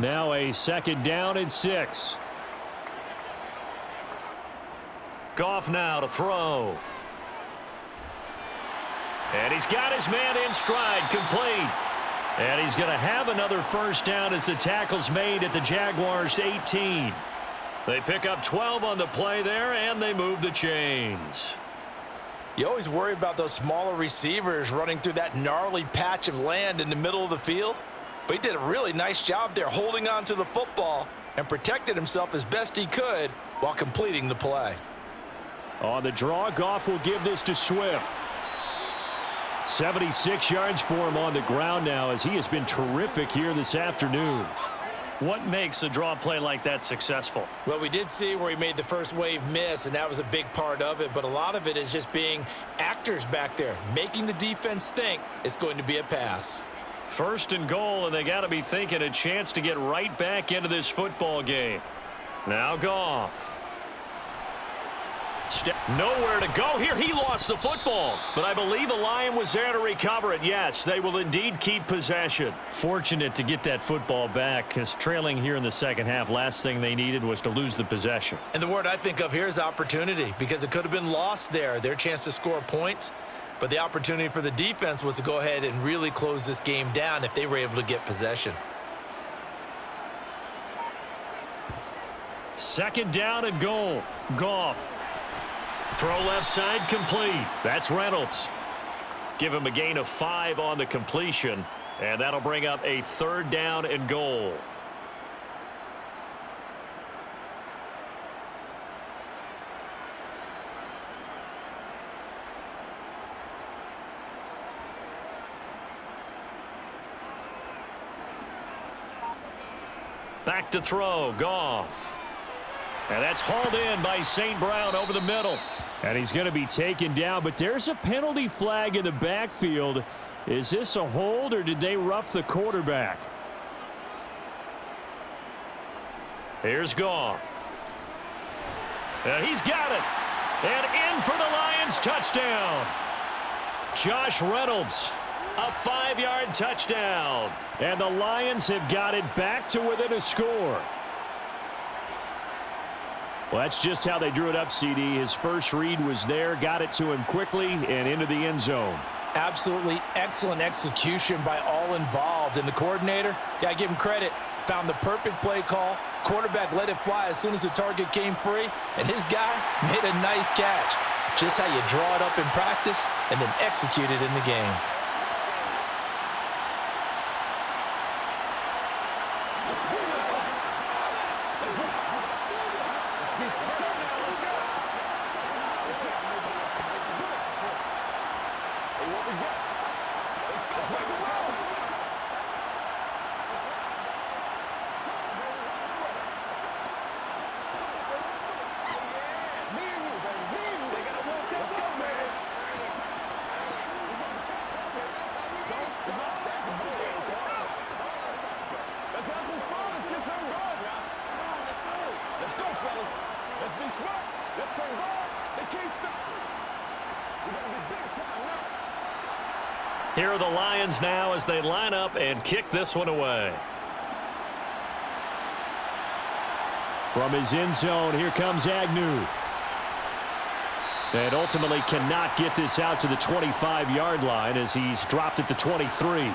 [SPEAKER 2] Now a 2nd down and 6.
[SPEAKER 1] Goff now to throw. And he's got his man in stride, complete. And he's going to have another first down as the tackle's made at the Jaguars' 18. They pick up 12 on the play there, and they move the chains.
[SPEAKER 3] You always worry about those smaller receivers running through that gnarly patch of land in the middle of the field. But he did a really nice job there holding on to the football and protected himself as best he could while completing the play.
[SPEAKER 2] On the draw, Goff will give this to Swift. 76 yards for him on the ground now as he has been terrific here this afternoon.
[SPEAKER 1] What makes a draw play like that successful?
[SPEAKER 3] Well, we did see where he made the first wave miss, and that was a big part of it. But a lot of it is just being actors back there, making the defense think it's going to be a pass.
[SPEAKER 1] 1st and goal, and they got to be thinking a chance to get right back into this football game. Now Goff. Nowhere to go here. He lost the football, but I believe the Lion was there to recover it. Yes, they will indeed keep possession.
[SPEAKER 2] Fortunate to get that football back, because trailing here in the 2nd half, last thing they needed was to lose the possession.
[SPEAKER 3] And the word I think of here is opportunity, because it could have been lost there, their chance to score points. But the opportunity for the defense was to go ahead and really close this game down if they were able to get possession.
[SPEAKER 1] 2nd down and goal. Goff. Throw left side, complete. That's Reynolds. Give him a gain of 5 on the completion, and that'll bring up a 3rd down and goal. Back to throw, Goff. And that's hauled in by St. Brown over the middle.
[SPEAKER 2] And he's going to be taken down, but there's a penalty flag in the backfield. Is this a hold, or did they rough the quarterback?
[SPEAKER 1] Here's Goff. And he's got it. And in for the Lions touchdown. Josh Reynolds, a 5-yard touchdown.
[SPEAKER 2] And the Lions have got it back to within a score. Well, that's just how they drew it up, CD. His first read was there, got it to him quickly, and into the end zone.
[SPEAKER 3] Absolutely excellent execution by all involved. And the coordinator, got to give him credit, found the perfect play call. Quarterback let it fly as soon as the target came free, and his guy made a nice catch. Just how you draw it up in practice and then execute it in the game.
[SPEAKER 1] Here are the Lions now as they line up and kick this one away.
[SPEAKER 2] From his end zone, here comes Agnew. And ultimately cannot get this out to the 25-yard line as he's dropped at the 23.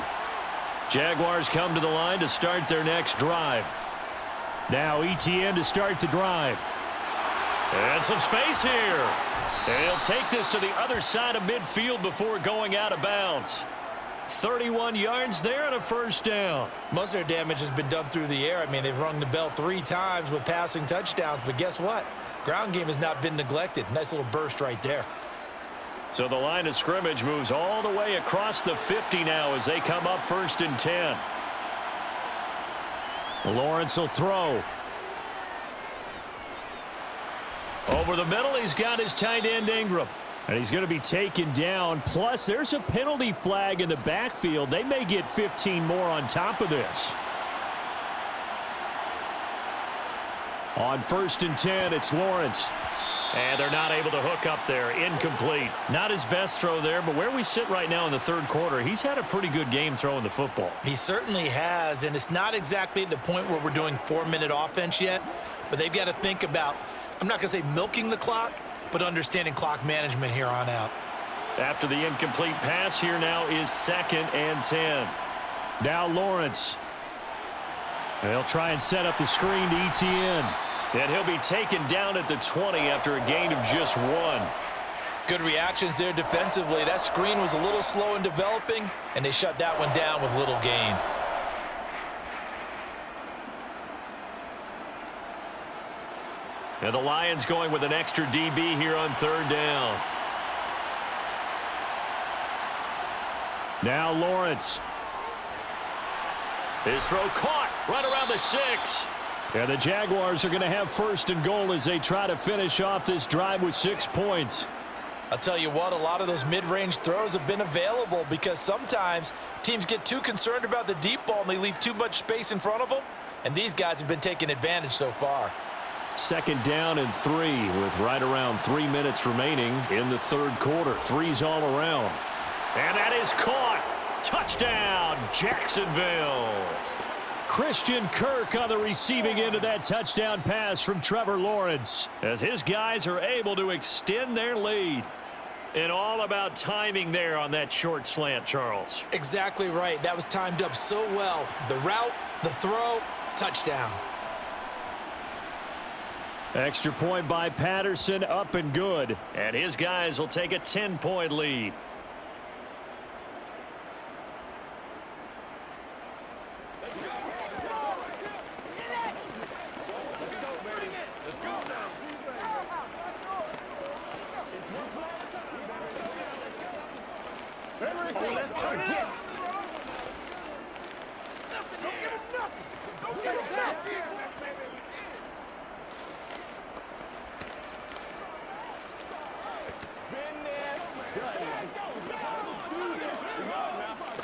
[SPEAKER 1] Jaguars come to the line to start their next drive.
[SPEAKER 2] Now Etienne to start the drive.
[SPEAKER 1] And some space here. And he'll take this to the other side of midfield before going out of bounds. 31 yards there and a first down.
[SPEAKER 3] Most of their damage has been done through the air. I mean, they've rung the bell 3 times with passing touchdowns, but guess what? Ground game has not been neglected. Nice little burst right there.
[SPEAKER 1] So the line of scrimmage moves all the way across the 50 now as they come up 1st and 10.
[SPEAKER 2] Lawrence will throw.
[SPEAKER 1] Over the middle, he's got his tight end Ingram.
[SPEAKER 2] And he's going to be taken down. Plus, there's a penalty flag in the backfield. They may get 15 more on top of this. On 1st and 10, it's Lawrence.
[SPEAKER 1] And they're not able to hook up there. Incomplete. Not his best throw there, but where we sit right now in the 3rd quarter, he's had a pretty good game throwing the football.
[SPEAKER 3] He certainly has, and it's not exactly at the point where we're doing 4-minute offense yet, but they've got to think about, I'm not going to say milking the clock, but understanding clock management here on out.
[SPEAKER 1] After the incomplete pass, here now is 2nd and 10.
[SPEAKER 2] Now Lawrence. They'll try and set up the screen to Etienne.
[SPEAKER 1] And he'll be taken down at the 20 after a gain of just 1.
[SPEAKER 3] Good reactions there defensively. That screen was a little slow in developing, and they shut that one down with little gain.
[SPEAKER 1] And the Lions going with an extra DB here on 3rd down.
[SPEAKER 2] Now Lawrence.
[SPEAKER 1] His throw caught right around the 6.
[SPEAKER 2] And the Jaguars are going to have 1st and goal as they try to finish off this drive with 6 points.
[SPEAKER 3] I'll tell you what, a lot of those mid-range throws have been available because sometimes teams get too concerned about the deep ball and they leave too much space in front of them. And these guys have been taking advantage so far.
[SPEAKER 2] 2nd down and 3 with right around 3 minutes remaining in the 3rd quarter. 3's all around.
[SPEAKER 1] And that is caught. Touchdown, Jacksonville.
[SPEAKER 2] Christian Kirk on the receiving end of that touchdown pass from Trevor Lawrence.
[SPEAKER 1] As his guys are able to extend their lead. And all about timing there on that short slant, Charles.
[SPEAKER 3] Exactly right. That was timed up so well. The route, the throw, touchdown.
[SPEAKER 2] Extra point by Patterson, up and good.
[SPEAKER 1] And his guys will take a 10-point lead.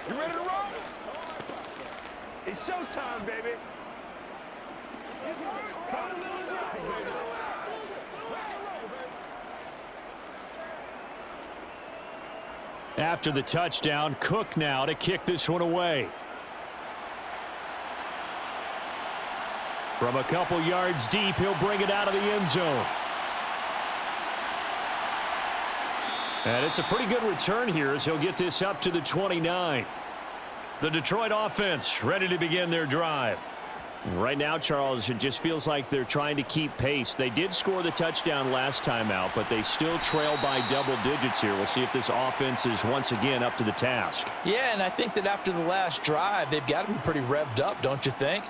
[SPEAKER 4] You ready to roll? It's showtime, baby.
[SPEAKER 2] After the touchdown, Cook now to kick this one away. From a couple yards deep, he'll bring it out of the end zone. And it's a pretty good return here as he'll get this up to the 29.
[SPEAKER 1] The Detroit offense ready to begin their drive.
[SPEAKER 2] Right now, Charles, it just feels like they're trying to keep pace. They did score the touchdown last time out, but they still trail by double digits here. We'll see if this offense is once again up to the task.
[SPEAKER 3] Yeah, and I think that after the last drive, they've got to be pretty revved up, don't you think?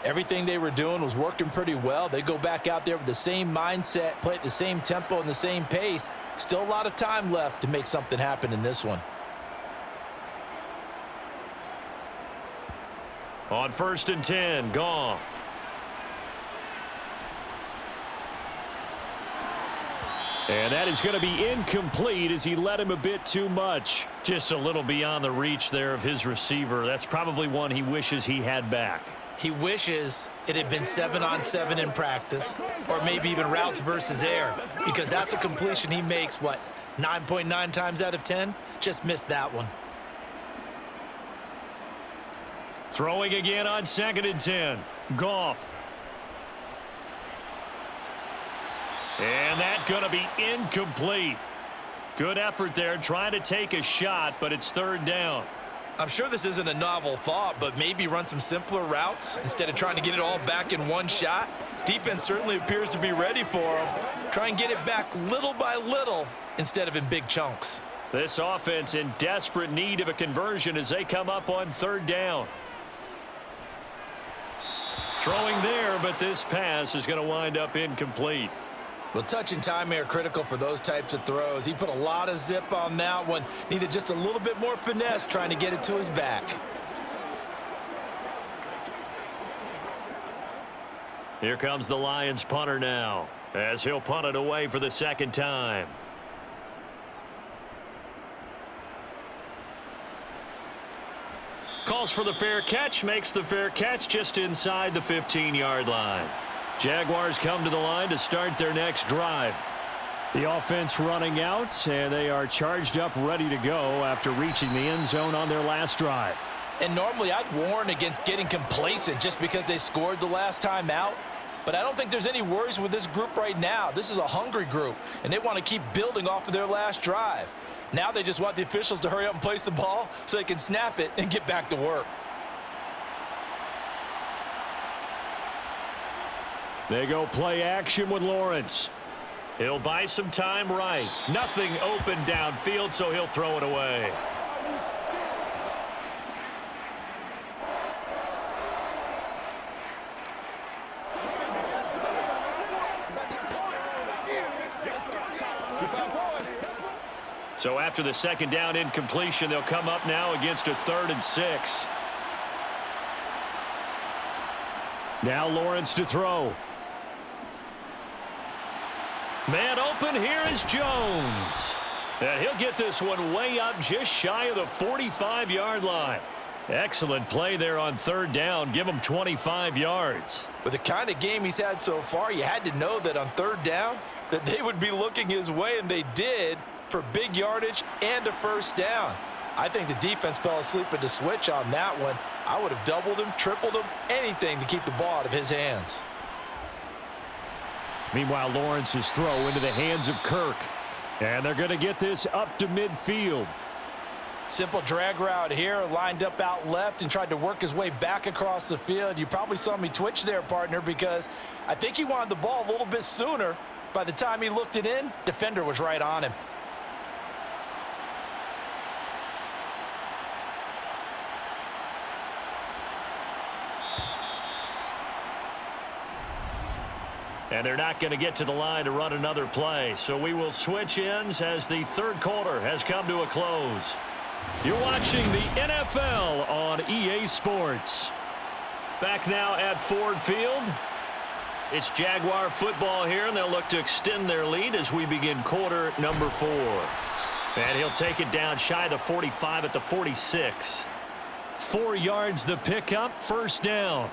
[SPEAKER 3] Everything they were doing was working pretty well. They go back out there with the same mindset, play at the same tempo and the same pace. Still a lot of time left to make something happen in this one.
[SPEAKER 1] On 1st and 10, Goff.
[SPEAKER 2] And that is going to be incomplete as he led him a bit too much.
[SPEAKER 1] Just a little beyond the reach there of his receiver. That's probably one he wishes he had back.
[SPEAKER 3] He wishes it had been 7-on-7 in practice, or maybe even routes versus air, because that's a completion he makes, 9.9 times out of 10? Just missed that one.
[SPEAKER 1] Throwing again on 2nd and 10. Goff. And that going to be incomplete. Good effort there trying to take a shot, but it's 3rd down.
[SPEAKER 3] I'm sure this isn't a novel thought, but maybe run some simpler routes instead of trying to get it all back in one shot. Defense certainly appears to be ready for him. Try and get it back little by little instead of in big chunks.
[SPEAKER 1] This offense in desperate need of a conversion as they come up on 3rd down. Throwing there, but this pass is going to wind up incomplete.
[SPEAKER 3] Well, touch and timing are critical for those types of throws. He put a lot of zip on that one. Needed just a little bit more finesse trying to get it to his back.
[SPEAKER 1] Here comes the Lions punter now, as he'll punt it away for the 2nd time. Calls for the fair catch, makes the fair catch just inside the 15-yard line. Jaguars come to the line to start their next drive.
[SPEAKER 2] The offense running out, and they are charged up, ready to go after reaching the end zone on their last drive.
[SPEAKER 3] And normally I'd warn against getting complacent just because they scored the last time out. But I don't think there's any worries with this group right now. This is a hungry group, and they want to keep building off of their last drive. Now they just want the officials to hurry up and place the ball so they can snap it and get back to work.
[SPEAKER 2] They go play action with Lawrence.
[SPEAKER 1] He'll buy some time right. Nothing open downfield, so he'll throw it away. So after the 2nd down incompletion, they'll come up now against a 3rd and 6.
[SPEAKER 2] Now Lawrence to throw.
[SPEAKER 1] Man open, here is Jones. And he'll get this one way up just shy of the 45-yard line. Excellent play there on 3rd down. Give him 25 yards.
[SPEAKER 3] With the kind of game he's had so far, you had to know that on 3rd down that they would be looking his way, and they did, for big yardage and a 1st down. I think the defense fell asleep at the switch on that one. I would have doubled him, tripled him, anything to keep the ball out of his hands.
[SPEAKER 2] Meanwhile, Lawrence's throw into the hands of Kirk. And they're going to get this up to midfield.
[SPEAKER 3] Simple drag route here, lined up out left and tried to work his way back across the field. You probably saw me twitch there, partner, because I think he wanted the ball a little bit sooner. By the time he looked it in, defender was right on him.
[SPEAKER 1] And they're not going to get to the line to run another play. So we will switch ends as the 3rd quarter has come to a close. You're watching the NFL on EA Sports. Back now at Ford Field. It's Jaguar football here, and they'll look to extend their lead as we begin quarter number 4. And he'll take it down shy of the 45 at the 46. 4 yards the pickup, 1st down.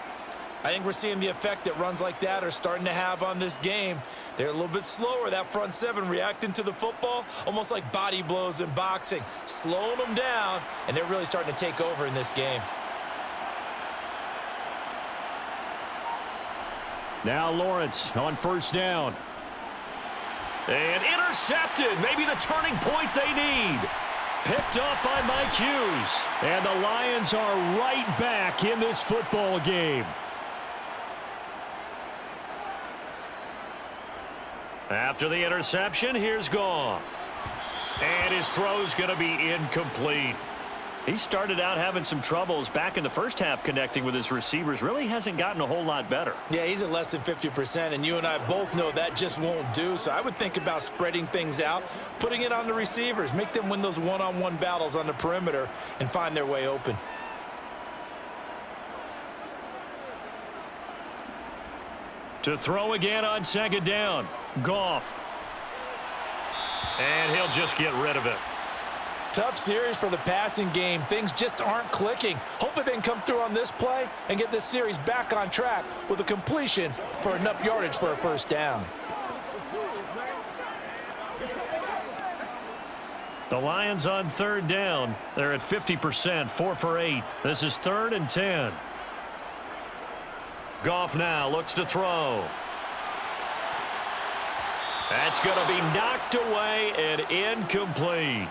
[SPEAKER 3] I think we're seeing the effect that runs like that are starting to have on this game. They're a little bit slower, that front 7 reacting to the football, almost like body blows in boxing, slowing them down, and they're really starting to take over in this game.
[SPEAKER 2] Now Lawrence on first down.
[SPEAKER 1] And intercepted. Maybe the turning point they need. Picked up by Mike Hughes.
[SPEAKER 2] And the Lions are right back in this football game.
[SPEAKER 1] After the interception, here's Goff. And his throw's going to be incomplete. He started out having some troubles back in the first half connecting with his receivers. Really hasn't gotten a whole lot better.
[SPEAKER 3] Yeah, he's at less than 50%, and you and I both know that just won't do. So I would think about spreading things out, putting it on the receivers, make them win those one-on-one battles on the perimeter and find their way open.
[SPEAKER 1] To throw again on second down. Goff. And he'll just get rid of it.
[SPEAKER 3] Tough series for the passing game. Things just aren't clicking. Hopefully they can come through on this play and get this series back on track with a completion for enough yardage for a first down.
[SPEAKER 1] The Lions on third down. They're at 50%, 4 for 8. This is 3rd and 10. Goff now looks to throw. That's going to be knocked away and incomplete.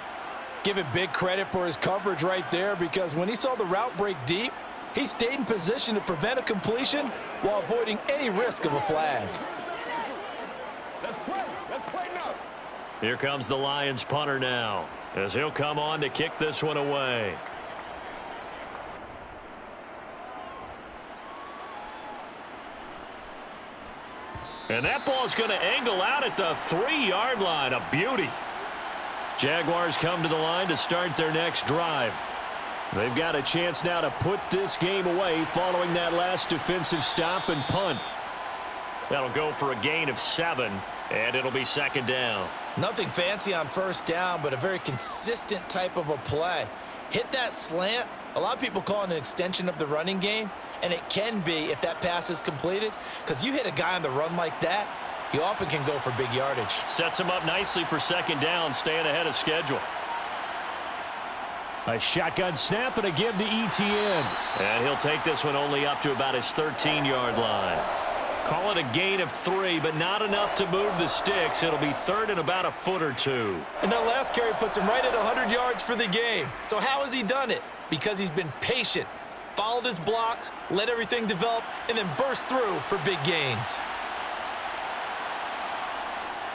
[SPEAKER 3] Give it big credit for his coverage right there, because when he saw the route break deep, he stayed in position to prevent a completion while avoiding any risk of a flag.
[SPEAKER 4] Let's play. Let's play now.
[SPEAKER 1] Here comes the Lions punter now, as he'll come on to kick this one away. And that ball's going to angle out at the 3-yard line. A beauty. Jaguars come to the line to start their next drive.
[SPEAKER 2] They've got a chance now to put this game away following that last defensive stop and punt.
[SPEAKER 1] That'll go for a gain of 7, and it'll be second down.
[SPEAKER 3] Nothing fancy on first down, but a very consistent type of a play. Hit that slant. A lot of people call it an extension of the running game, and it can be if that pass is completed, because you hit a guy on the run like that, he often can go for big yardage.
[SPEAKER 1] Sets him up nicely for second down, staying ahead of schedule.
[SPEAKER 2] A shotgun snap and a give to Etienne.
[SPEAKER 1] And he'll take this one only up to about his 13-yard line. Call it a gain of 3, but not enough to move the sticks. It'll be 3rd and about a foot or 2.
[SPEAKER 3] And that last carry puts him right at 100 yards for the game. So how has he done it? Because he's been patient, followed his blocks, let everything develop, and then burst through for big gains.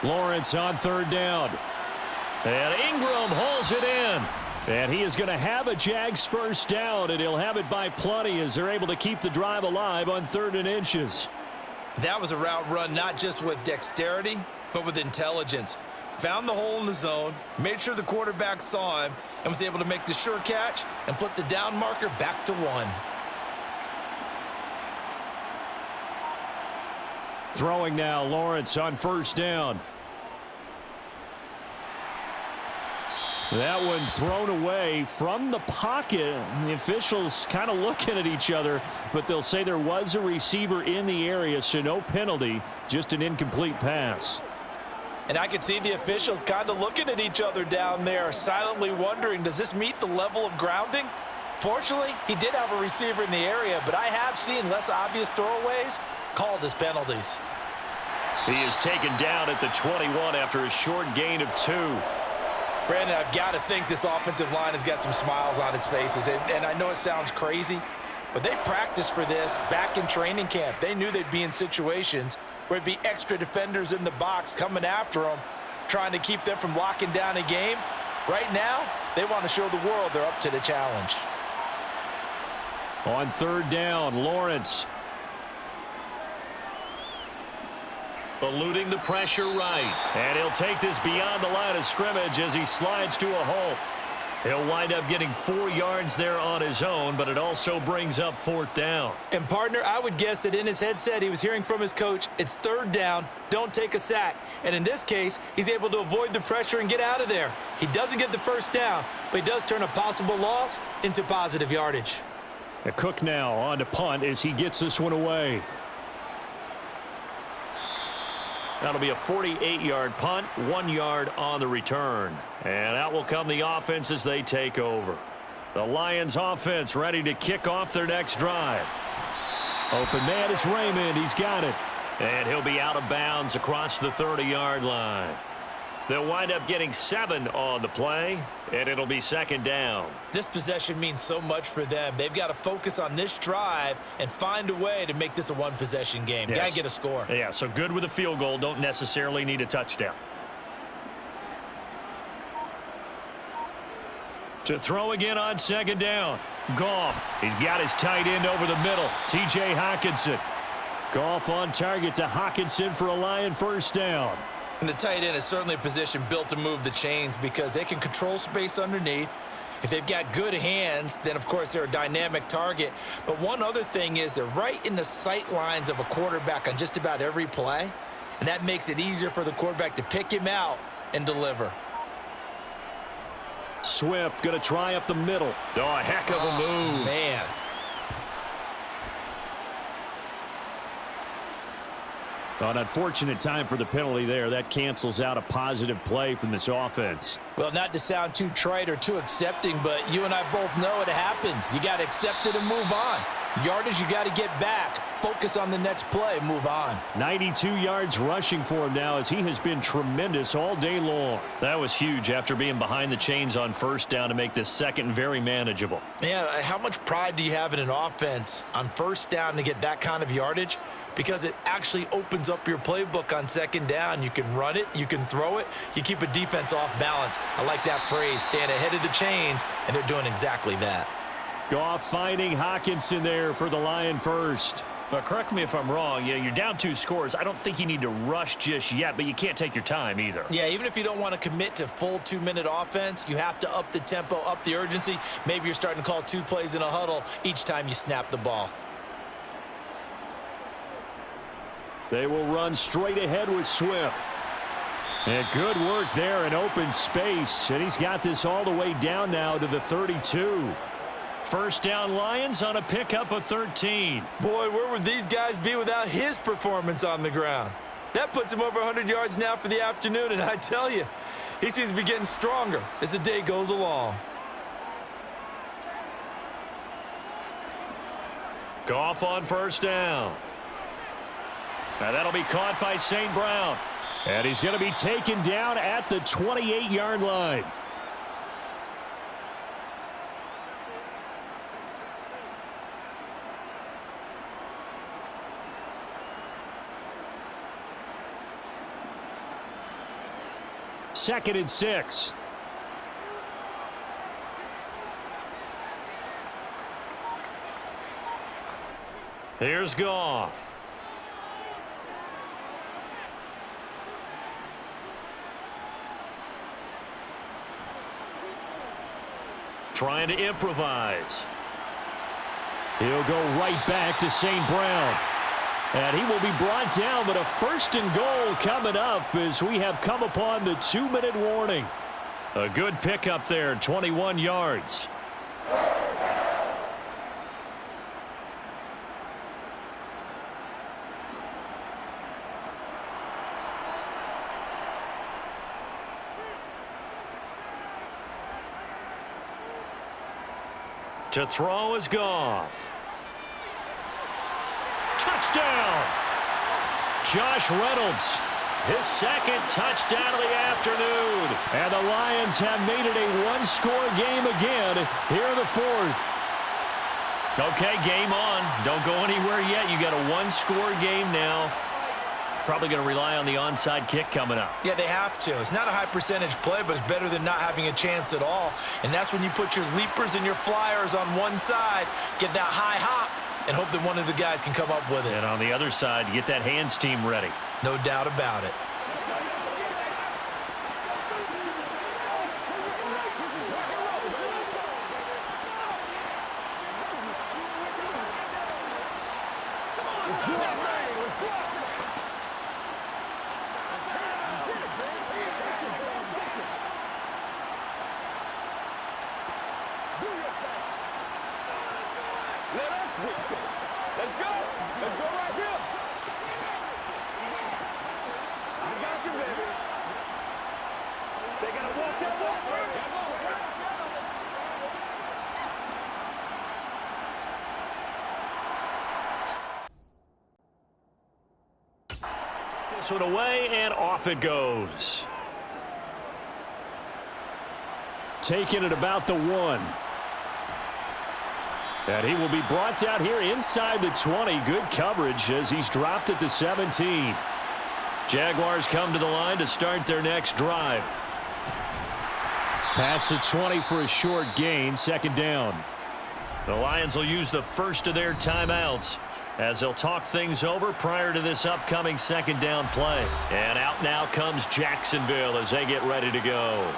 [SPEAKER 2] Lawrence on third down.
[SPEAKER 1] And Ingram hauls it in.
[SPEAKER 2] And he is going to have a Jags first down, and he'll have it by plenty as they're able to keep the drive alive on 3rd and inches.
[SPEAKER 3] That was a route run not just with dexterity, but with intelligence. Found the hole in the zone, made sure the quarterback saw him, and was able to make the sure catch and flip the down marker back to 1.
[SPEAKER 2] Throwing now, Lawrence on first down. That one thrown away from the pocket. The officials kind of looking at each other, but they'll say there was a receiver in the area, so no penalty, just an incomplete pass.
[SPEAKER 3] And I could see the officials kind of looking at each other down there, silently wondering, does this meet the level of grounding? Fortunately, he did have a receiver in the area, but I have seen less obvious throwaways called as penalties.
[SPEAKER 1] He is taken down at the 21 after a short gain of 2.
[SPEAKER 3] Brandon, I've got to think this offensive line has got some smiles on its faces. And I know it sounds crazy, but they practiced for this back in training camp. They knew they'd be in situations where it'd be extra defenders in the box coming after them, trying to keep them from locking down a game. Right now, they want to show the world they're up to the challenge.
[SPEAKER 2] On third down, Lawrence.
[SPEAKER 1] Eluding the pressure right. And he'll take this beyond the line of scrimmage as he slides to a halt. He'll wind up getting 4 yards there on his own, but it also brings up 4th down.
[SPEAKER 3] And, partner, I would guess that in his headset he was hearing from his coach, it's 3rd down, don't take a sack. And in this case, he's able to avoid the pressure and get out of there. He doesn't get the first down, but he does turn a possible loss into positive yardage.
[SPEAKER 2] A Cook now on to punt as he gets this one away.
[SPEAKER 1] That'll be a 48-yard punt, 1 yard on the return. And out will come the offense as they take over. The Lions offense ready to kick off their next drive.
[SPEAKER 2] Open man is Raymond. He's got it.
[SPEAKER 1] And he'll be out of bounds across the 30-yard line. They'll wind up getting 7 on the play, and it'll be second down.
[SPEAKER 3] This possession means so much for them. They've got to focus on this drive and find a way to make this a one-possession game.
[SPEAKER 1] Yes.
[SPEAKER 3] Got to get a score.
[SPEAKER 1] Yeah, so good with a field goal. Don't necessarily need a touchdown. To throw again on second down. Goff. He's got his tight end over the middle. T.J. Hockenson.
[SPEAKER 2] Goff on target to Hockenson for a Lion first down.
[SPEAKER 3] And the tight end is certainly a position built to move the chains because they can control space underneath. If they've got good hands, then, of course, they're a dynamic target. But one other thing is they're right in the sight lines of a quarterback on just about every play, and that makes it easier for the quarterback to pick him out and deliver.
[SPEAKER 2] Swift going to try up the middle.
[SPEAKER 1] Oh, a heck of a move.
[SPEAKER 3] Man.
[SPEAKER 2] An unfortunate time for the penalty there. That cancels out a positive play from this offense.
[SPEAKER 3] Well, not to sound too trite or too accepting, but you and I both know it happens. You got to accept it and move on. Yardage, you got to get back. Focus on the next play. Move on.
[SPEAKER 2] 92 yards rushing for him now as he has been tremendous all day long.
[SPEAKER 1] That was huge after being behind the chains on first down to make this second very manageable.
[SPEAKER 3] Yeah, how much pride do you have in an offense on first down to get that kind of yardage? Because it actually opens up your playbook on second down. You can run it, you can throw it, you keep a defense off balance. I like that phrase, stand ahead of the chains, and they're doing exactly that.
[SPEAKER 2] Goff finding Hockenson there for the Lion first.
[SPEAKER 1] But correct me if I'm wrong, you're down 2 scores. I don't think you need to rush just yet, but you can't take your time either.
[SPEAKER 3] Yeah, even if you don't want to commit to full 2-minute offense, you have to up the tempo, up the urgency. Maybe you're starting to call 2 plays in a huddle each time you snap the ball.
[SPEAKER 2] They will run straight ahead with Swift. And good work there in open space. And he's got this all the way down now to the 32.
[SPEAKER 1] First down Lions on a pickup of 13.
[SPEAKER 3] Boy, where would these guys be without his performance on the ground? That puts him over 100 yards now for the afternoon, and I tell you, he seems to be getting stronger as the day goes along.
[SPEAKER 1] Goff on first down. Now that'll be caught by St. Brown.
[SPEAKER 2] And he's going to be taken down at the 28-yard line. Second and 6.
[SPEAKER 1] Here's Goff. Trying to improvise.
[SPEAKER 2] He'll go right back to St. Brown. And he will be brought down, but a first and goal coming up as we have come upon the 2-minute warning.
[SPEAKER 1] A good pickup there, 21 yards. To throw is Goff. Touchdown! Josh Reynolds, his second touchdown of the afternoon.
[SPEAKER 2] And the Lions have made it a one-score game again here in the fourth.
[SPEAKER 1] Okay, game on. Don't go anywhere yet. You got a one-score game now. Probably going to rely on the onside kick coming up.
[SPEAKER 3] Yeah, they have to. It's not a high percentage play, but it's better than not having a chance at all. And that's when you put your leapers and your flyers on one side, get that high hop, and hope that one of the guys can come up with it.
[SPEAKER 1] And on the other side, get that hands team ready.
[SPEAKER 3] No doubt about it.
[SPEAKER 4] Let's go right here.
[SPEAKER 1] This one away, and off it goes.
[SPEAKER 2] Taking it about the 1. And he will be brought down here inside the 20. Good coverage as he's dropped at the 17.
[SPEAKER 1] Jaguars come to the line to start their next drive.
[SPEAKER 2] Past the 20 for a short gain, 2nd down.
[SPEAKER 1] The Lions will use the first of their timeouts as they'll talk things over prior to this upcoming 2nd down play. And out now comes Jacksonville as they get ready to go.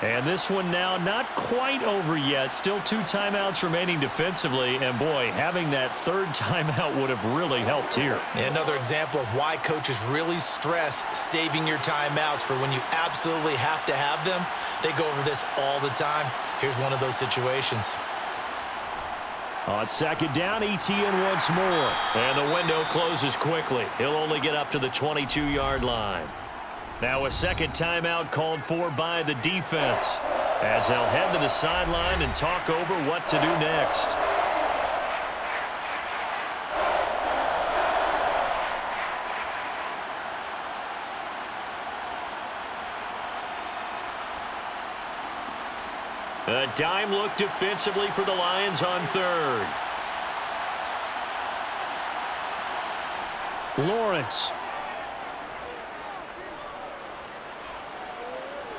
[SPEAKER 1] And this one now not quite over yet. Still 2 timeouts remaining defensively. And, boy, having that 3rd timeout would have really helped here.
[SPEAKER 3] Another example of why coaches really stress saving your timeouts for when you absolutely have to have them. They go over this all the time. Here's one of those situations.
[SPEAKER 2] On 2nd down, Etienne once more.
[SPEAKER 1] And the window closes quickly. He'll only get up to the 22-yard line. Now a 2nd timeout called for by the defense as they'll head to the sideline and talk over what to do next. A dime look defensively for the Lions on 3rd.
[SPEAKER 2] Lawrence.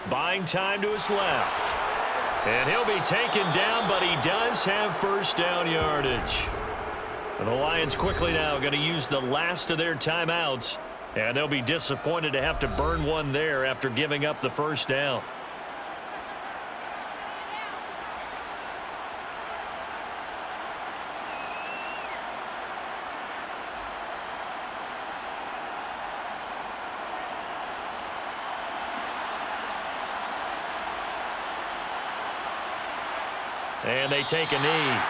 [SPEAKER 1] Buying time to his left. And he'll be taken down, but he does have 1st down yardage. The Lions quickly now going to use the last of their timeouts, and they'll be disappointed to have to burn one there after giving up the 1st down. And they take a knee.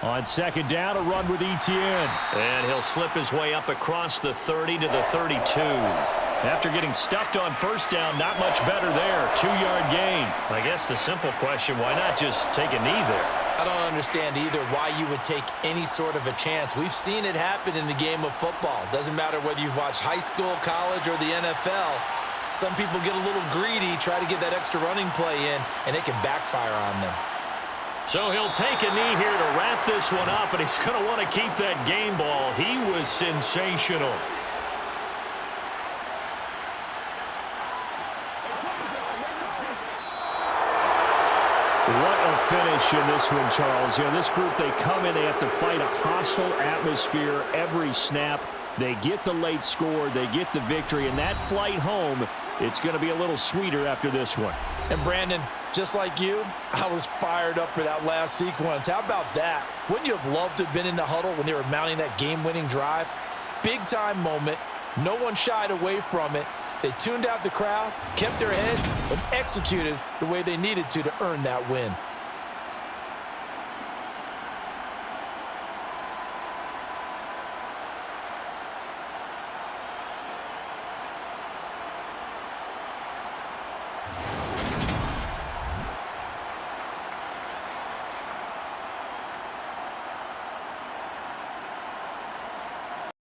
[SPEAKER 2] On 2nd down, a run with Etienne.
[SPEAKER 1] And he'll slip his way up across the 30 to the 32. After getting stuffed on 1st down, not much better there. 2-yard gain. I guess the simple question, why not just take a knee there?
[SPEAKER 3] I don't understand either why you would take any sort of a chance. We've seen it happen in the game of football. Doesn't matter whether you've watched high school, college, or the NFL. Some people get a little greedy, try to get that extra running play in, and it can backfire on them.
[SPEAKER 1] So he'll take a knee here to wrap this one up, and he's going to want to keep that game ball. He was sensational.
[SPEAKER 2] What a finish in this one, Charles. You know, this group, they come in, they have to fight a hostile atmosphere every snap. They get the late score, they get the victory, and that flight home, it's going to be a little sweeter after this one.
[SPEAKER 3] And Brandon, just like you, I was fired up for that last sequence. How about that? Wouldn't you have loved to have been in the huddle when they were mounting that game-winning drive? Big-time moment. No one shied away from it. They tuned out the crowd, kept their heads, and executed the way they needed to earn that win.